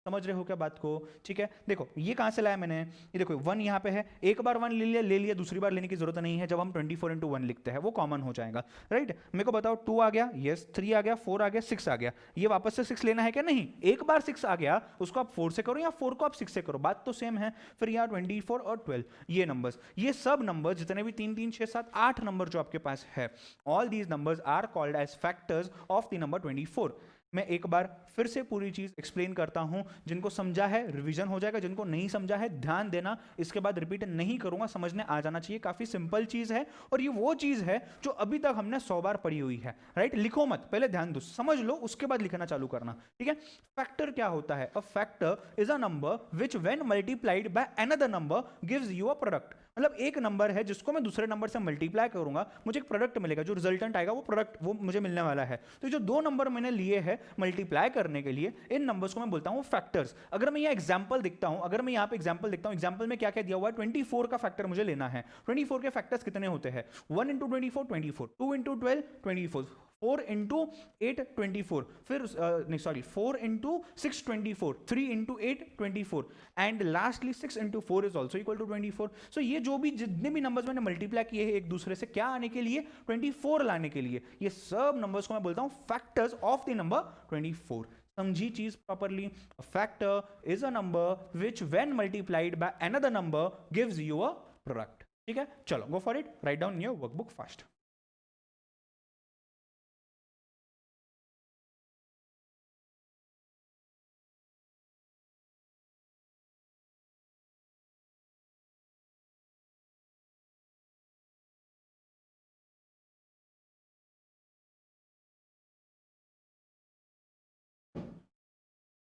समझ रहे हो क्या बात को? ठीक है, देखो ये कहां से लाया मैंने, ये देखो 1 यहां पे है, एक बार 1 ले लिया, दूसरी बार लेने की जरूरत नहीं है। जब हम 24 इंटू 1 लिखते हैं वो कॉमन हो जाएगा, राइट? मेरे को बताओ 2 आ गया, यस, 3 आ गया, 4 आ गया, 6 आ गया। ये वापस से 6 लेना है क्या? नहीं। एक बार 6 आ गया, उसको आप 4 से करो या 4 को आप 6 से करो, बात तो सेम है। फिर यहाँ 24 और 12, ये नंबर्स, ये सब नंबर जितने भी 3 3 6 7 8 नंबर जो आपके पास है, all these numbers are called as factors of the number 24। मैं एक बार फिर से पूरी चीज एक्सप्लेन करता हूं। जिनको समझा है रिवीजन हो जाएगा, जिनको नहीं समझा है ध्यान देना, इसके बाद रिपीट नहीं करूंगा, समझने आ जाना चाहिए। काफी सिंपल चीज है और ये वो चीज है जो अभी तक हमने 100 बार पढ़ी हुई है, राइट? लिखो मत, पहले ध्यान दो, समझ लो, उसके बाद लिखना चालू करना, ठीक है? फैक्टर क्या होता है? A factor is a number which when multiplied by another number gives you a product. मतलब एक नंबर है जिसको मैं दूसरे नंबर से मल्टीप्लाई करूंगा, मुझे एक प्रोडक्ट मिलेगा, जो रिजल्टेंट आएगा वो प्रोडक्ट वो मुझे मिलने वाला है। तो जो दो नंबर मैंने लिए हैं मल्टीप्लाई करने के लिए, इन नंबर्स को मैं बोलता हूं फैक्टर्स। अगर मैं यहाँ एग्जांपल दिखता हूं, अगर मैं यहाँ पे एग्जांपल दिखता हूं, एग्जांपल में क्या क्या दिया हुआ है? 24 का फैक्टर मुझे लेना है। 24 के फैक्टर्स कितने होते हैं? 1 इंटू 24 24, 2 इंटू 12 24, 4 इंटू 8 24, फिर नहीं sorry 4 into 6 24, 3 into 8 24, and lastly 6 into 4 is also equal to 24। सो ये जो भी जितने भी नंबर्स मैंने मल्टीप्लाई किए हैं एक दूसरे से, क्या आने के लिए? 24 लाने के लिए। ये सब नंबर्स को मैं बोलता हूं फैक्टर्स ऑफ द नंबर 24। समझी चीज properly? Factor is a number which when multiplied by another number gives you a product. ठीक है, चलो go for it, write down your workbook fast.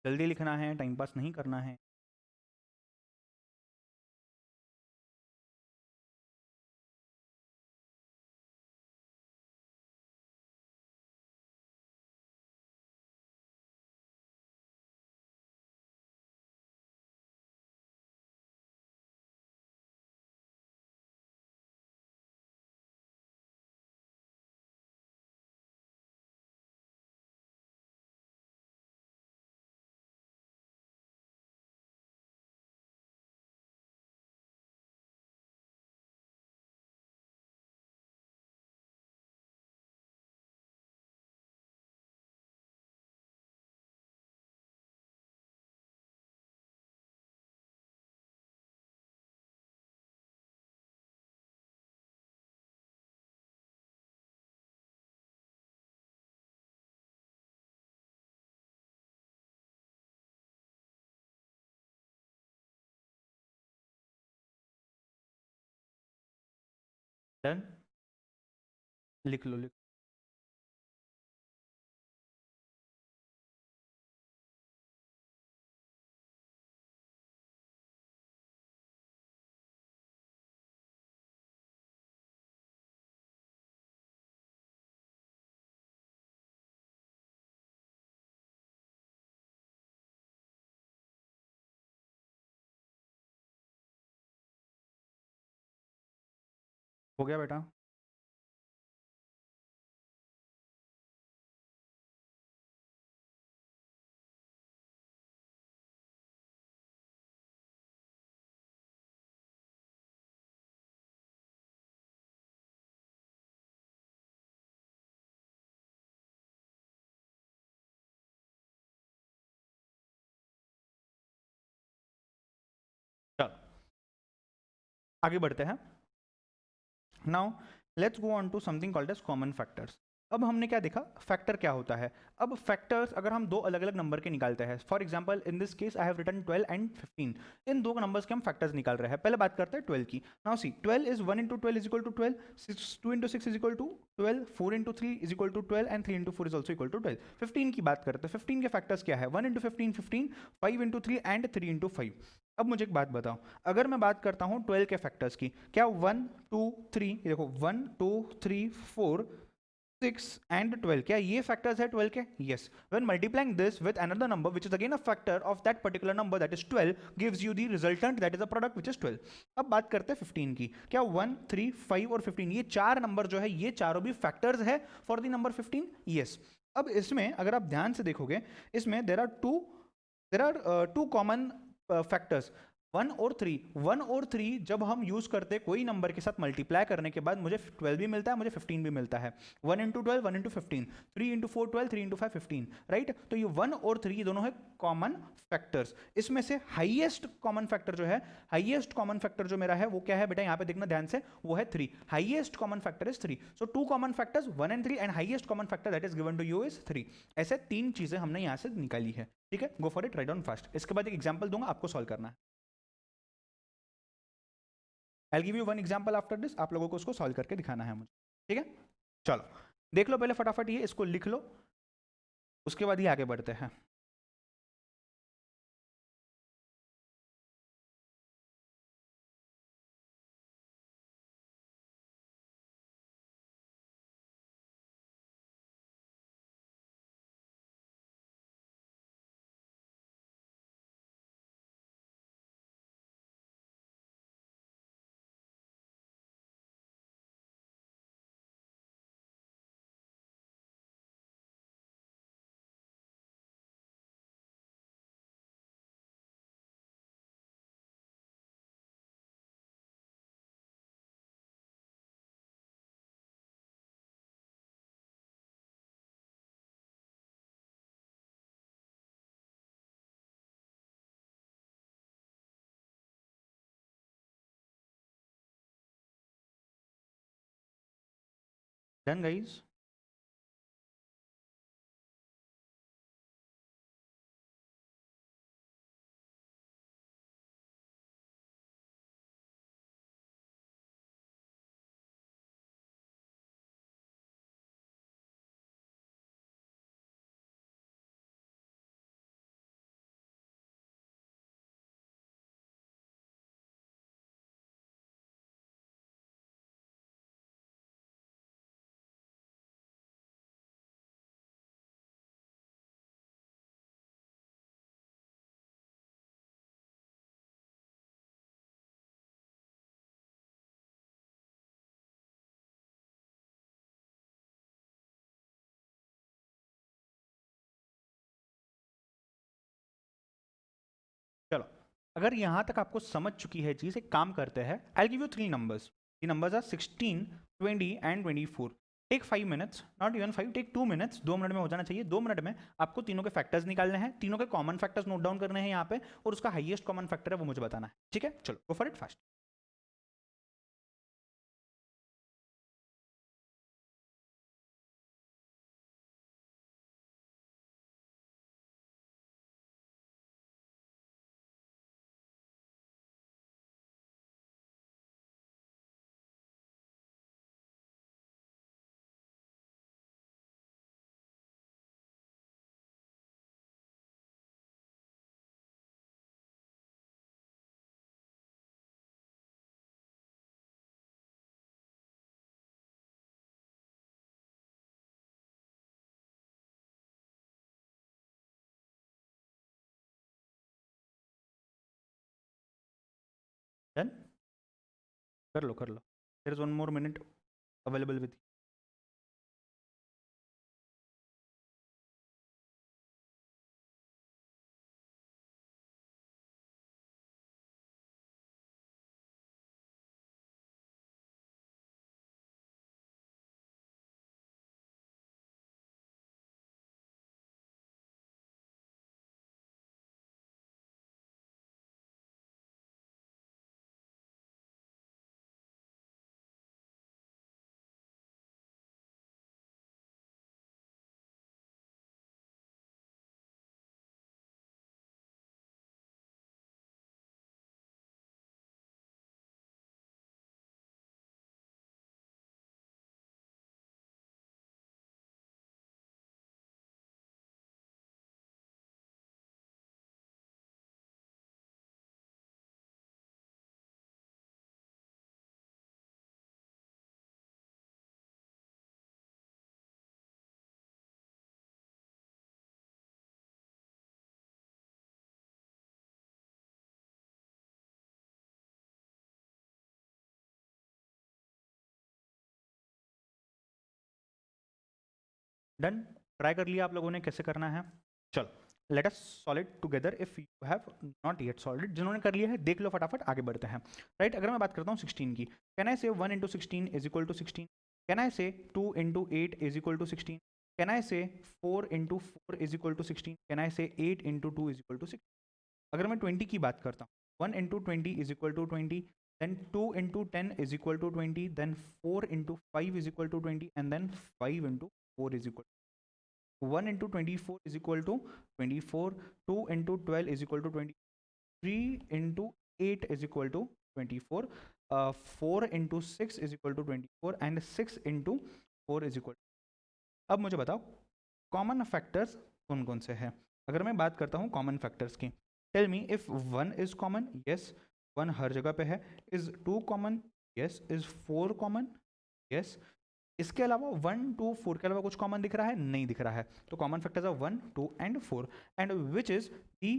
जल्दी लिखना है, टाइम पास नहीं करना है। डन, लिख लो लिख। हो गया बेटा? चलो आगे बढ़ते हैं। Now let's go on to something called as common factors. अब हमने क्या देखा, फैक्टर क्या होता है। अब फैक्टर्स अगर हम दो अलग अलग नंबर के निकालते हैं, for example in this case I have written 12 and 15, इन दो नंबर्स के हम फैक्टर्स निकाल रहे हैं। पहले बात करते हैं 12 की। Now see 12 is 1 into 12 is equal to 12, 2 into 6 is equal to 12, 4 into 3 is equal to 12 and 3 into 4 is also equal to 12। 15 की बात करते हैं, 15 के फैक्टर्स क्या है, 1 इंटू 15 15, 5 इंटू 3 एंड 3 इंटू 5। अब मुझे एक बात बताओ, अगर मैं बात करता हूं 12 के फैक्टर्स की, क्या 1 2 3, ये देखो 1 2 3 4 6 एंड 12, क्या ये फैक्टर्स है 12 के? Yes. When multiplying this with another number which is again a factor of that particular number that is 12 gives you the resultant that is a product which is 12। अब बात करते हैं 15 की, क्या 1 3 5 और 15 ये चार नंबर जो है ये चारों भी फैक्टर्स है फॉर द नंबर 15? यस। अब इसमें अगर आप ध्यान से देखोगे, इसमें there are two common factors, 1 और 3। 1 और 3 जब हम यूज करते हैं कोई नंबर के साथ मल्टीप्लाई करने के बाद, मुझे 12 भी मिलता है, मुझे 15 भी मिलता है। 1 into 12 1 into 15, 3 into 4 12, 3 into 5 15, right. तो ये 1 और 3 ये दोनों है कॉमन फैक्टर्स। इसमें से हाईएस्ट कॉमन फैक्टर जो है, हाईएस्ट कॉमन फैक्टर जो मेरा है वो क्या है बेटा, यहाँ पे देखना ध्यान से, वो है 3। Highest common factor is 3। So two common factors 1 and 3 and highest common factor that is given to you is 3। ऐसे तीन चीजें हमने यहाँ से निकाली है, ठीक है। गो for it, write down fast. इसके बाद एक एग्जांपल दूंगा, आपको सॉल्व करना है। आई give you one example after this, आप लोगों को उसको सॉल्व करके दिखाना है मुझे, ठीक है। चलो देख लो पहले फटाफट, ये इसको लिख लो, उसके बाद ही आगे बढ़ते हैं। Done guys? चलो अगर यहां तक आपको समझ चुकी है चीज, एक काम करते हैं, I give you three numbers. The numbers are 16 20 and 24। Take 5 minutes, not even 5, take 2 minutes, 2 minute में हो जाना चाहिए। 2 मिनट में आपको तीनों के फैक्टर्स निकालने हैं, तीनों के कॉमन फैक्टर्स नोट डाउन करने हैं यहाँ पे, और उसका हाईएस्ट कॉमन फैक्टर है वो मुझे बताना है, ठीक है। चलो go for it fast. Done, कर लो कर लो। There is 1 more minute available with. Done, try कर लिया आप लोगों ने कैसे करना है। चलो let us solve it together if you have not yet solve it. जिन्होंने कर लिया है देख लो फटाफट, आगे बढ़ते हैं। राइट, अगर मैं बात करता हूँ 16 की, can I say 1 into 16 is equal to 16? Can I say 2 into 8 is equal to 16? Can I say 4 into 4 is equal to 16? Can I say 8 into 2 is equal to 16? अगर मैं 20 की बात करता हूँ, 1 into 20 is equal to 20, then 2 into 10 is equal to 20, then 4 into 5 is equal to 20, and then 5 into 4 is equal to 1 into 24 is equal to 24, 2 into 12 is equal to 20, 3 into 8 is equal to 24, 4 into 6 is equal to 24, and 6 into 4 is equal to। अब मुझे बताओ common factors कौन कौन से हैं। अगर मैं बात करता हूँ कॉमन फैक्टर्स की, tell me if 1 is common, yes 1 हर जगह पे है। Is 2 common, yes. Is 4 common, yes. इसके अलावा 1 2 4 के अलावा कुछ कॉमन दिख रहा है? नहीं दिख रहा है। तो common factors are 1 2 and 4, and which is the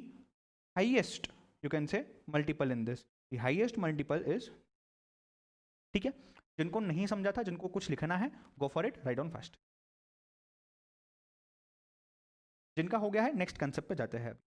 highest, you can say multiple in this. The highest multiple is, ठीक है। जिनको नहीं समझा था, जिनको कुछ लिखना है, गो for it, right on fast. जिनका हो गया है नेक्स्ट कंसेप्ट पे जाते हैं।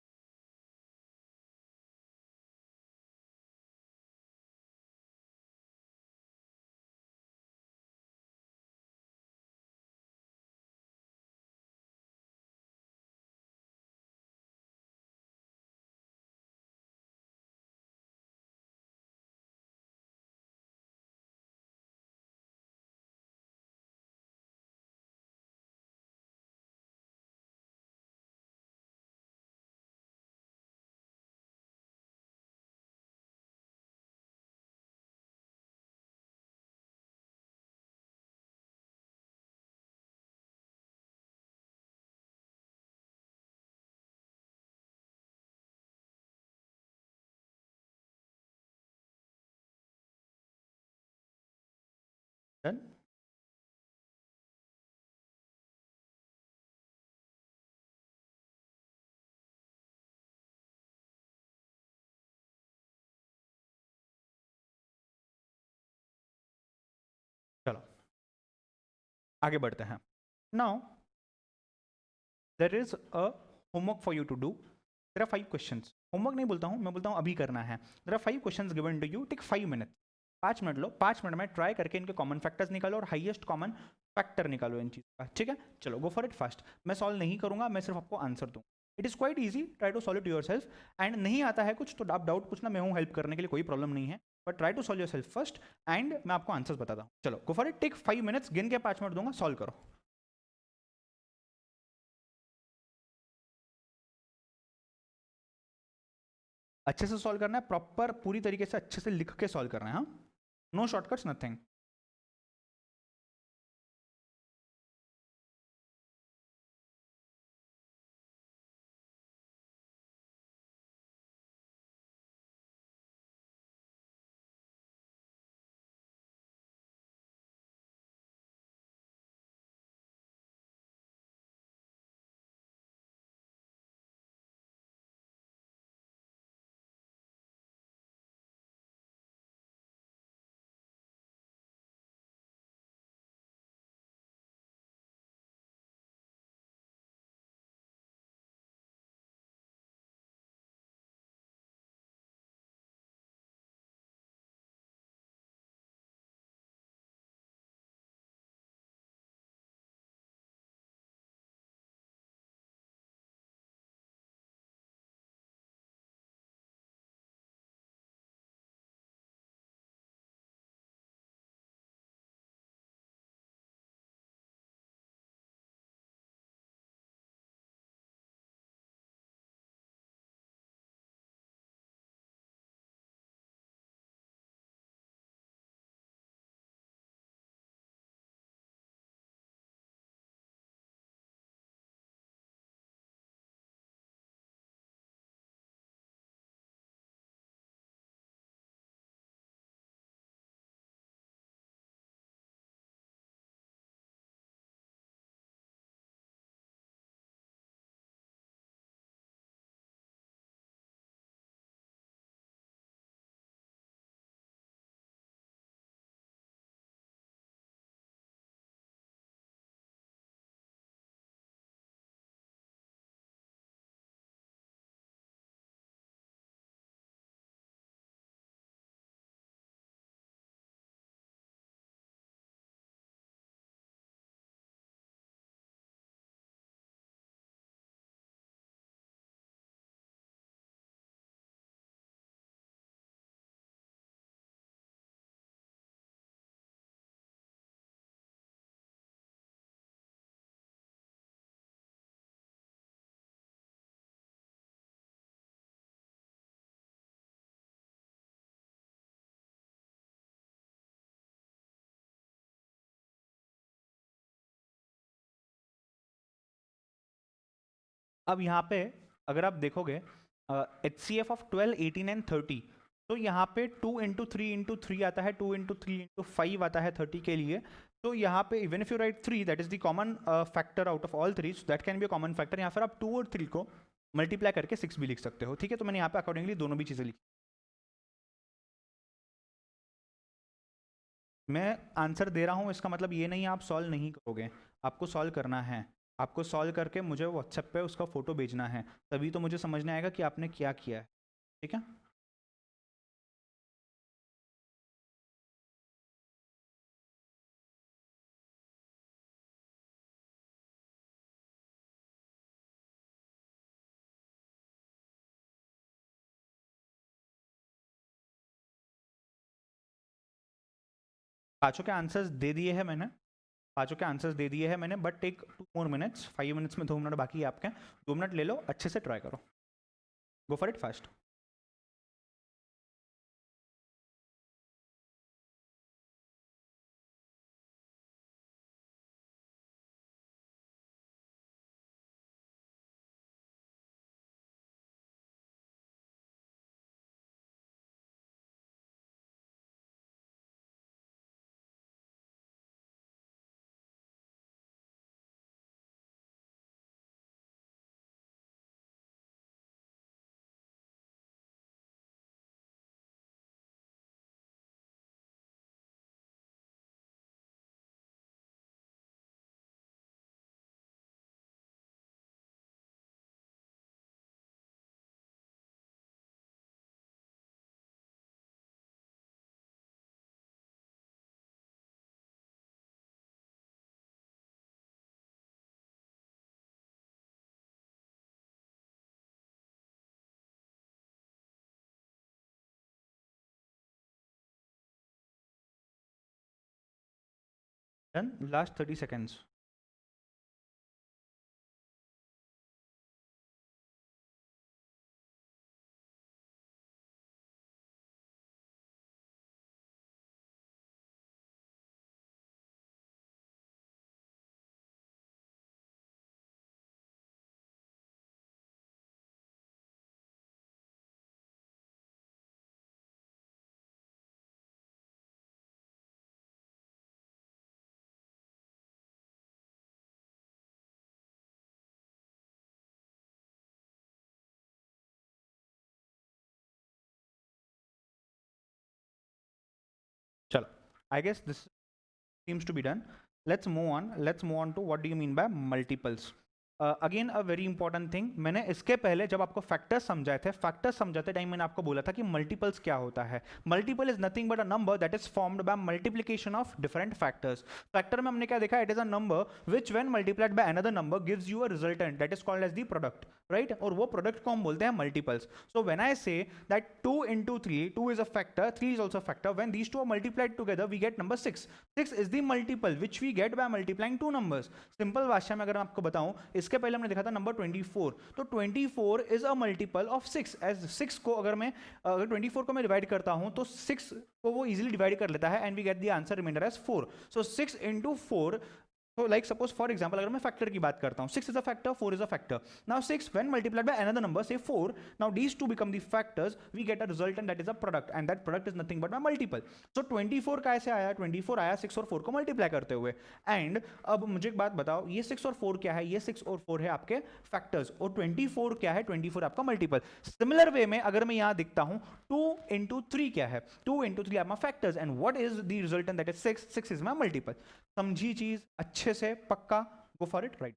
डन, चलो आगे बढ़ते हैं। Now there is a homework for you to do. There are 5 question. Homework नहीं बोलता हूँ मैं, बोलता हूँ अभी करना है। There are 5 question given to you, take 5 minute, 5 minute लो। 5 मिनट में ट्राई करके इनके कॉमन फैक्टर्स निकालो और हाईएस्ट कॉमन फैक्टर निकालो इन चीज़ का, ठीक है। चलो गो फॉर इट फास्ट। मैं सॉल्व नहीं करूंगा, मैं सिर्फ आपको आंसर दूँ। It is quite easy, try to solve it yourself. And नहीं आता है कुछ तो आप डाउट पूछना, मैं हूँ हेल्प करने के लिए, कोई प्रॉब्लम नहीं है। But try to solve yourself first, and मैं आपको आंसर्स बताता हूँ। चलो go for it, take 5 minutes, गिन के 5 मिनट दूंगा, सॉल्व करो। अच्छे से सॉल्व करना है, प्रॉपर पूरी तरीके से अच्छे से लिख के सॉल्व करना है, हाँ। No shortcuts, nothing. अब यहाँ पे अगर आप देखोगे H C F of 12, 18 and 30, तो यहाँ पे 2 into 3 into 3 आता है, 2 into 3 into 5 आता है 30 के लिए। तो यहाँ पे even if you right 3, that is the common factor out of all 3, so that can be a common factor. यहाँ पर आप 2 और 3 को मल्टीप्लाई करके 6 भी लिख सकते हो, ठीक है। तो मैंने यहाँ पे अकॉर्डिंगली दोनों भी चीज़ें लिखी। मैं आंसर दे रहा हूँ, इसका मतलब ये नहीं आप सॉल्व नहीं करोगे, आपको सॉल्व करना है। आपको सॉल्व करके मुझे व्हाट्सएप पे उसका फोटो भेजना है, तभी तो मुझे समझ में आएगा कि आपने क्या किया है, ठीक है। पाँचों के आंसर्स दे दिए हैं मैंने, पाँचों के आंसर्स दे दिए हैं मैंने, but take 2 more minutes, 5 minutes में 2 मिनट बाकी है आपके, 2 मिनट ले लो, अच्छे से ट्राई करो, go for it fast. Done, last 30 seconds। चलो, I guess this seems to be done. Let's move on to what do you mean by multiples. Again a very important thing, मैंने इसके पहले जब आपको फैक्टर्स समझाए थे, factors समझाते time मैंने आपको बोला था कि मल्टीपल्स क्या होता है। Multiple is nothing but a number that is formed by multiplication of different factors. Factor में हमने क्या देखा, it is a number which when multiplied by another number gives you a resultant that is called as the product, right. और वो product को हम बोलते हैं multiples. So when I say that 2 into 3, 2 is a factor, 3 is also a factor, when these two are multiplied together we get number 6. 6 is the multiple which we get by multiplying two numbers. Simple भाषा में अगर मैं आपको बताऊं, इसके पहले हमने देखा था नंबर 24, तो 24 is a multiple of 6। As 6 को अगर 24 को मैं डिवाइड करता हूं तो 6 को वो इजीली डिवाइड कर लेता है, and we get the answer remainder as 4। So 6 into 4, so like suppose for example अगर मैं फैक्टर की बात करता हूँ, 6 is a factor, 4 is a factor. Now 6 when multiplied by another number say 4, now these two become the factors, we get a resultant that is a product, and that product is nothing but my multiple. So 24 कैसे आया, 24 आया 6 और 4 को multiply करते हुए। And अब मुझे एक बात बताओ, ये 6 और 4 क्या है, ये 6 और 4 है आपके फैक्टर्स, और 24 क्या है, 24 आपका मल्टीपल। सिमिलर वे में अगर मैं यहाँ दिखता हूँ 2 into 3 क्या है, 2 into 3 are my factors, and what is the resultant that is 6, 6 is my multiple। समझी चीज अच्छे से पक्का, गो for it, right.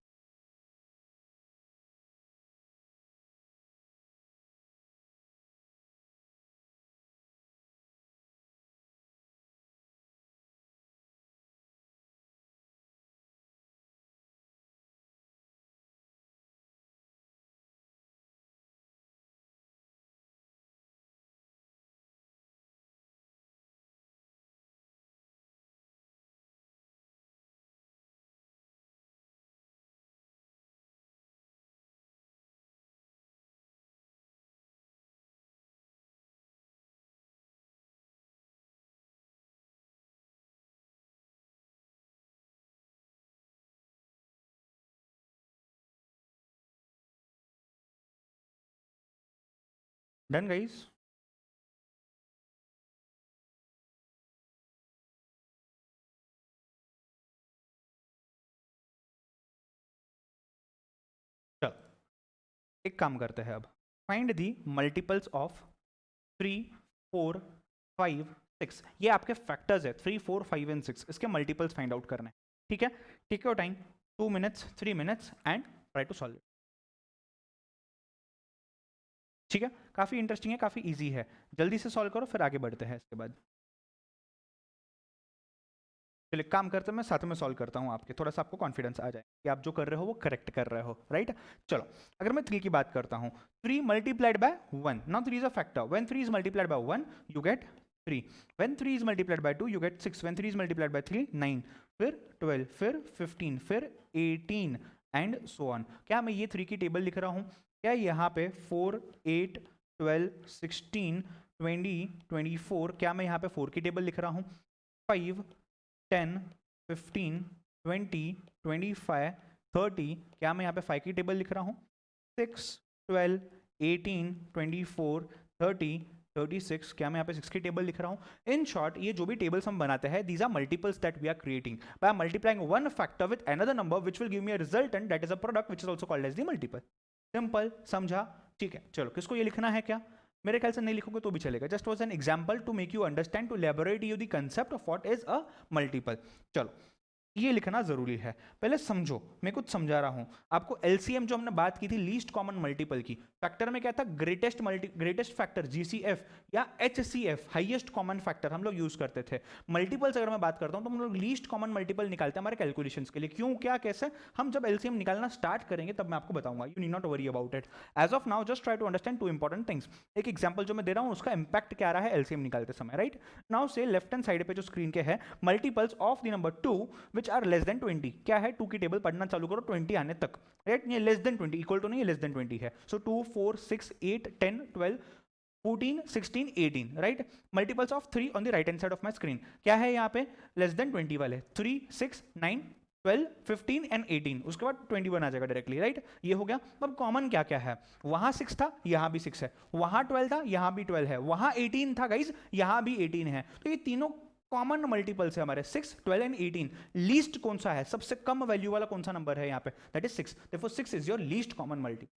Done guys? चलो एक काम करते हैं अब, फाइंड दी मल्टीपल्स ऑफ 3, 4, 5, 6। ये आपके फैक्टर्स है, 3, 4, 5 एंड 6, इसके मल्टीपल्स फाइंड आउट करने हैं। ठीक है, take your time, 2 minutes, 3 minutes and try to solve it. ठीक है, काफी इंटरेस्टिंग है, काफी इजी है, जल्दी से सॉल्व करो फिर आगे बढ़ते हैं इसके बाद। चलिए काम करते हैं, मैं साथ में सॉल्व करता हूँ आपके, थोड़ा सा आपको कॉन्फिडेंस आ जाए कि आप जो कर रहे हो वो करेक्ट कर रहे हो, राइट। चलो अगर मैं 3 की बात करता हूँ, 3 multiplied by 1, now 3 is a factor, when 3 is multiplied by 1 you get 3, when 3 is multiplied by 2 you get 6, when 3 is multiplied by 3 9, फिर 12, फिर 15, फिर 18 एंड सो ऑन। क्या मैं ये 3 की टेबल लिख रहा हूँ? क्या यहाँ पे 4, 8, 12, 16, 20, 24, क्या मैं यहाँ पे 4 की टेबल लिख रहा हूँ? 5, 10, 15, 20, 25, 30, क्या मैं यहाँ पे 5 की टेबल लिख रहा हूँ? 6, 12, 18, 24, 30, 36, क्या मैं यहाँ पे 6 की टेबल लिख रहा हूँ? इन शॉर्ट ये जो भी टेबल्स हम बनाते हैं, these are multiples that we are creating by multiplying one factor with another number which will give me a resultant that is a product which is also called as the multiple. Simple, समझा? ठीक है, चलो किसको ये लिखना है क्या? मेरे ख्याल से नहीं लिखोगे तो भी चलेगा, just was an example to make you understand, to elaborate you the concept of what is a multiple. चलो ये लिखना जरूरी है, पहले समझो, मैं कुछ समझा रहा हूं आपको। एलसीएम जो हमने बात की थी लीस्ट कॉमन मल्टीपल की, फैक्टर में क्या था? ग्रेटेस्ट फैक्टर जीसीएफ या एचसीएफ, हाईएस्ट कॉमन फैक्टर हम लोग यूज करते थे। मल्टीपल्स अगर मैं बात करता हूं तो हम लोग लीस्ट कॉमन मल्टीपल निकालते हैं हमारे कैलकुलेशंस के लिए। क्यों, क्या, कैसे? हम जब एलसीएम निकालना स्टार्ट करेंगे तब मैं आपको बताऊंगा, you need not worry about it. As of now just try to understand two important things. एक एग्जांपल जो मैं दे रहा हूं उसका इंपैक्ट क्या रहा है एलसीएम निकालते समय, राइट। नाउ से लेफ्ट हैंड साइड पे जो स्क्रीन के है, multiples of the number 2 which are less than 20, क्या है? 2 की टेबल पढ़ना चालू करो 20 आने तक, राइट। ये लेस देन 20 इक्वल टू नहीं, लेस देन 20 है। सो 2, 4, 6, 8, 10, 12, 14, 16, 18, right. Multiples of 3 on the right hand side of my screen, क्या है यहाँ पे? लेस देन 20 वाले 3, 6, 9, 12, 15 एंड 18, उसके बाद 21 आ जाएगा डायरेक्टली, राइट। ये हो गया। अब कॉमन क्या क्या है? वहां 6 था, यहां भी 6 है, वहां 12 था, यहां भी 12 है, वहां 18 था गाइज, यहां भी 18 है। तो ये तीनों कॉमन मल्टीपल्स है हमारे, 6, 12 एंड 18। लीस्ट कौन सा है? सबसे कम वैल्यू वाला कौन सा नंबर है यहाँ पे? That is 6, therefore 6 is your least common multiple.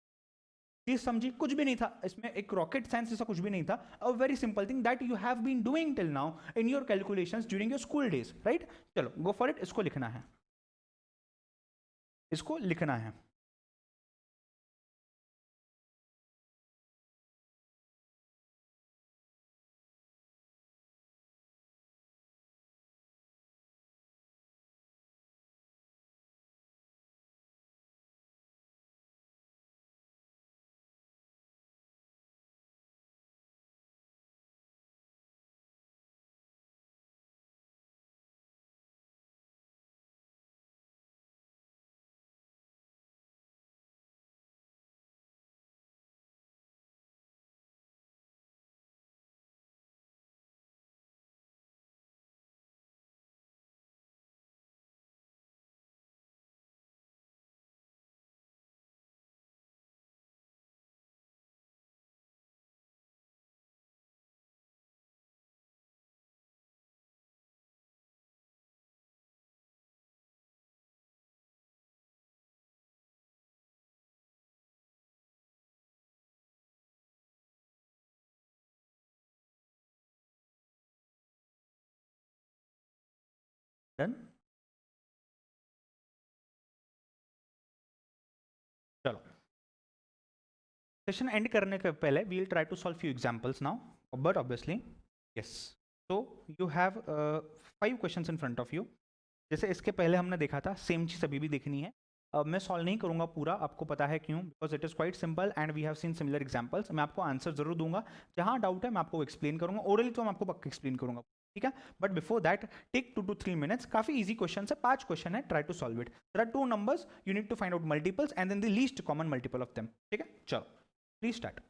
चीज समझी? कुछ भी नहीं था इसमें, एक रॉकेट साइंस जैसा कुछ भी नहीं था। A very simple thing that you have been doing till now in your calculations during your school days, right. चलो गो फॉर इट, इसको लिखना है, इसको लिखना है। डन। चलो सेशन एंड करने के पहले we will try to solve few examples now, but obviously yes. तो you have 5 questions in front of you. जैसे इसके पहले हमने देखा था, सेम चीज़ अभी भी देखनी है। अब मैं सॉल्व नहीं करूंगा पूरा, आपको पता है क्यों? Because it is quite simple and we have seen similar examples. मैं आपको आंसर जरूर दूंगा, जहां डाउट है मैं आपको एक्सप्लेन करूंगा, ओरली तो मैं आपको पक्का एक्सप्लेन करूंगा, ठीक है। But before that take 2 to 3 minutes, काफी इजी क्वेश्चन है, 5 क्वेश्चन है, try to solve it. There are 2 numbers, you need to find out multiples and then the least common multiple of them, ठीक है। चलो please start.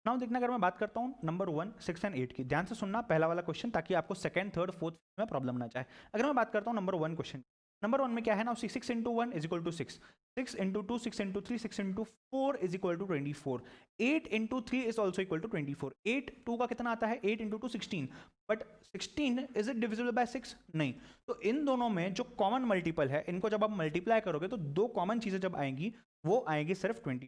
Now देखना, अगर मैं बात करता हूँ नंबर 1, 6 एंड 8 की, ध्यान से सुनना पहला वाला क्वेश्चन, ताकि आपको सेकंड, थर्ड, फोर्थ में प्रॉब्लम ना जाए। अगर मैं बात करता हूँ नंबर 1 क्वेश्चन, नंबर 1 में क्या है ना, 6 into 1 is equal to 6, 6 into 2, 6 into 3, 6 into 4 is equal to 24, 8 into 3 is also equal to 24, 8 2 का कितना आता है, 8 into 2 16, but 16 is it divisible by 6? नहीं। तो इन दोनों में जो कॉमन मल्टीपल है, इनको जब आप मल्टीप्लाई करोगे तो दो कॉमन चीजें जब आएंगी, वो आएंगी सिर्फ 20।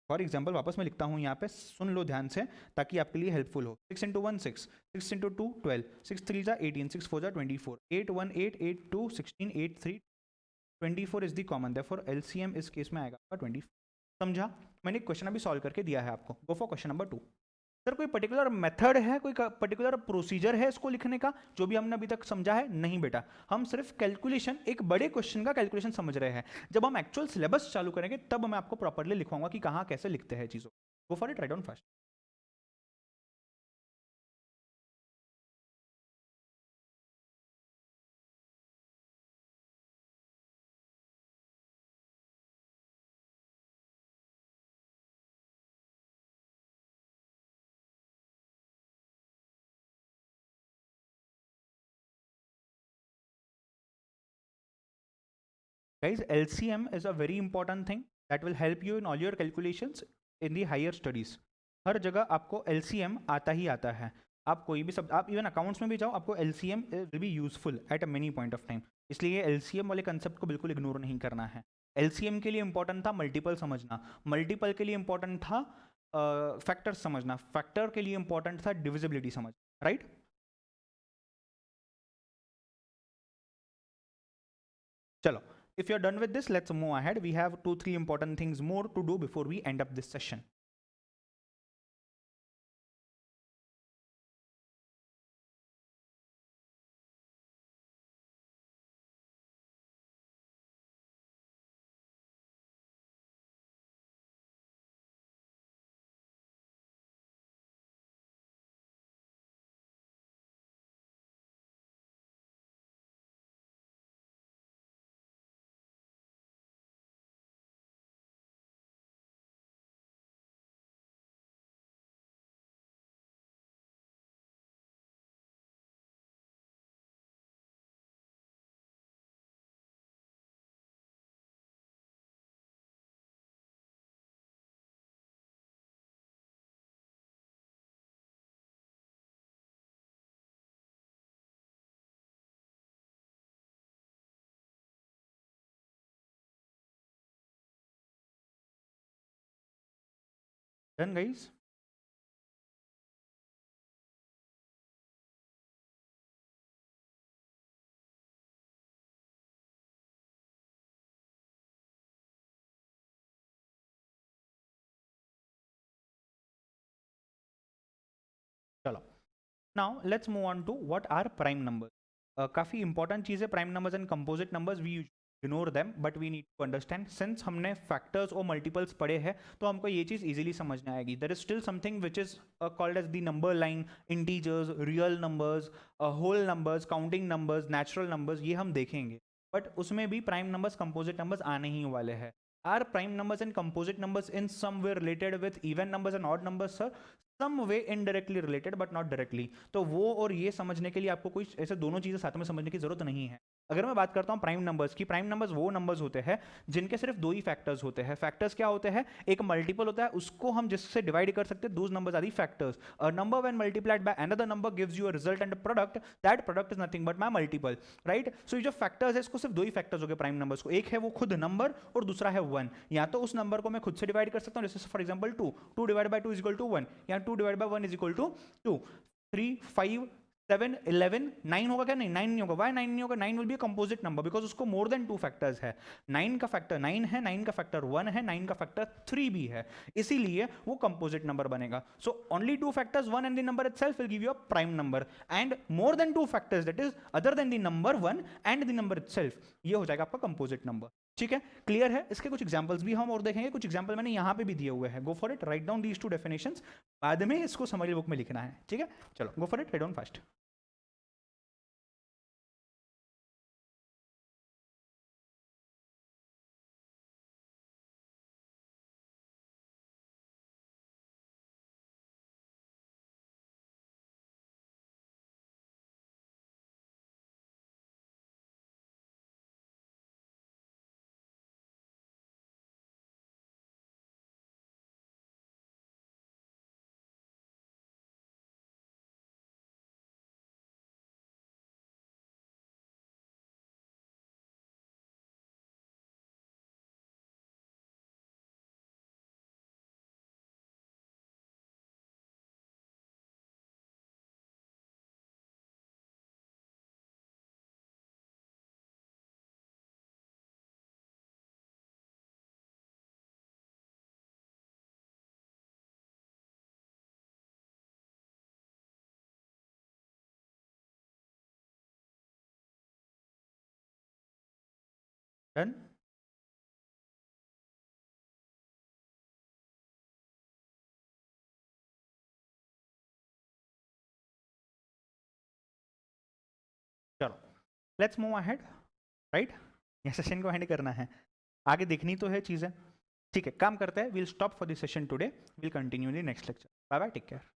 फॉर एग्जाम्पल वापस मैं लिखता हूँ यहाँ पे, सुन लो ध्यान से ताकि आपके लिए हेल्पफुल हो। 6 इंटू 1 6, 6 इंटू 2 12, 6 3 जा 18, 6 4 जा 24, 8 1 8, 8 2 16, 8 3 24 is the common, therefore LCM इस केस में आएगा आपका 24। समझा? मैंने क्वेश्चन अभी सॉल्व करके दिया है आपको। Go for question number 2। Sir कोई पर्टिकुलर मेथड है, कोई पर्टिकुलर प्रोसीजर है इसको लिखने का जो भी हमने अभी तक समझा है? नहीं बेटा, हम सिर्फ कैलकुलेशन, एक बड़े क्वेश्चन का कैलकुलेशन समझ रहे हैं। जब हम एक्चुअल सिलेबस चालू करेंगे तब मैं आपको प्रॉपर्ली लिखवाऊंगा कि कहाँ कैसे लिखते हैं चीजों। गो for it, write down first. Guys, LCM is a very important thing that will help you in all your calculations in the higher studies. हर जगह आपको LCM आता ही आता है। आप कोई भी सब, आप इवन अकाउंट्स में भी जाओ, आपको LCM will be useful at a many point of time. इसलिए LCM वाले कंसेप्ट को बिल्कुल इग्नोर नहीं करना है। LCM के लिए इंपॉर्टेंट था मल्टीपल समझना, मल्टीपल के लिए इंपॉर्टेंट था फैक्टर समझना, फैक्टर के लिए इंपॉर्टेंट था डिविजिबिलिटी समझ, राइट? चलो, if you're done with this, let's move ahead. We have 2-3 important things more to do before we end up this session. Done, guys? चलो, now let's move on to what are prime numbers. काफ़ी important चीज़ है prime numbers and composite numbers, we ignore them but we need to understand. Since हमने factors और multiples पढ़े हैं तो हमको ये चीज़ इजीली समझ में आएगी। There is still something which is called as the number line, integers, real numbers, whole numbers, counting numbers, natural numbers, ये हम देखेंगे। बट उसमें भी प्राइम नंबर्स, कंपोजिट नंबर्स आने ही वाले हैं। Are prime numbers and composite numbers in some way related with even numbers and odd numbers? Sir some way indirectly related but not directly. तो वो और ये समझने के लिए आपको कोई ऐसे दोनों चीजें साथ में समझने की जरूरत नहीं है। अगर मैं बात करता हूँ प्राइम नंबर्स की, प्राइम नंबर्स वो नंबर्स होते हैं जिनके सिर्फ दो ही फैक्टर्स होते हैं। फैक्टर्स क्या होते हैं? एक मल्टीपल होता है, उसको हम जिससे डिवाइड कर सकते हैं, those numbers are the factors. A number when multiplied by another number gives you a result and product, that product is nothing but my multiple, right? So ये जो फैक्टर्स है, इसको सिर्फ दो ही फैक्टर्स हो गए प्राइम नंबर्स को, एक है वो खुद नंबर और दूसरा है 1। या तो उस नंबर को मैं खुद से डिवाइड कर सकता हूँ, जैसे for example 2, 2 divide by 2 is equal to 1, या 2 divide by 1 is equal to 2। 3 5 7 11 9 होगा क्या? नहीं, 9 नहीं होगा। वाई 9 नहीं होगा? 9 will be composite number because उसको मोर देन 2 फैक्टर्स है। 9 का फैक्टर 9 है, 9 का फैक्टर 1 है, 9 का फैक्टर 3 भी है, इसीलिए वो कंपोजिट नंबर बनेगा। So only 2 factors 1 and the number itself will give you a prime number, and more than 2 factors that is other than the number 1 and the number itself, ये हो जाएगा आपका कंपोजिट नंबर। ठीक है, clear है? इसके कुछ एग्जांपल्स भी हम और देखेंगे, कुछ एग्जांपल मैंने यहां पे भी दिए हुए हैं। Go for it, write down these two definitions, बाद में इसको समरी बुक में लिखना है। ठीक है, चलो go for it, write down fast. Done. चलो लेट्स मूव अहेड, राइट। ये सेशन को एंड करना है, आगे देखनी तो है चीजें। ठीक है, काम करते हैं, will stop for this session today, will continue in the next lecture. Bye bye, take care.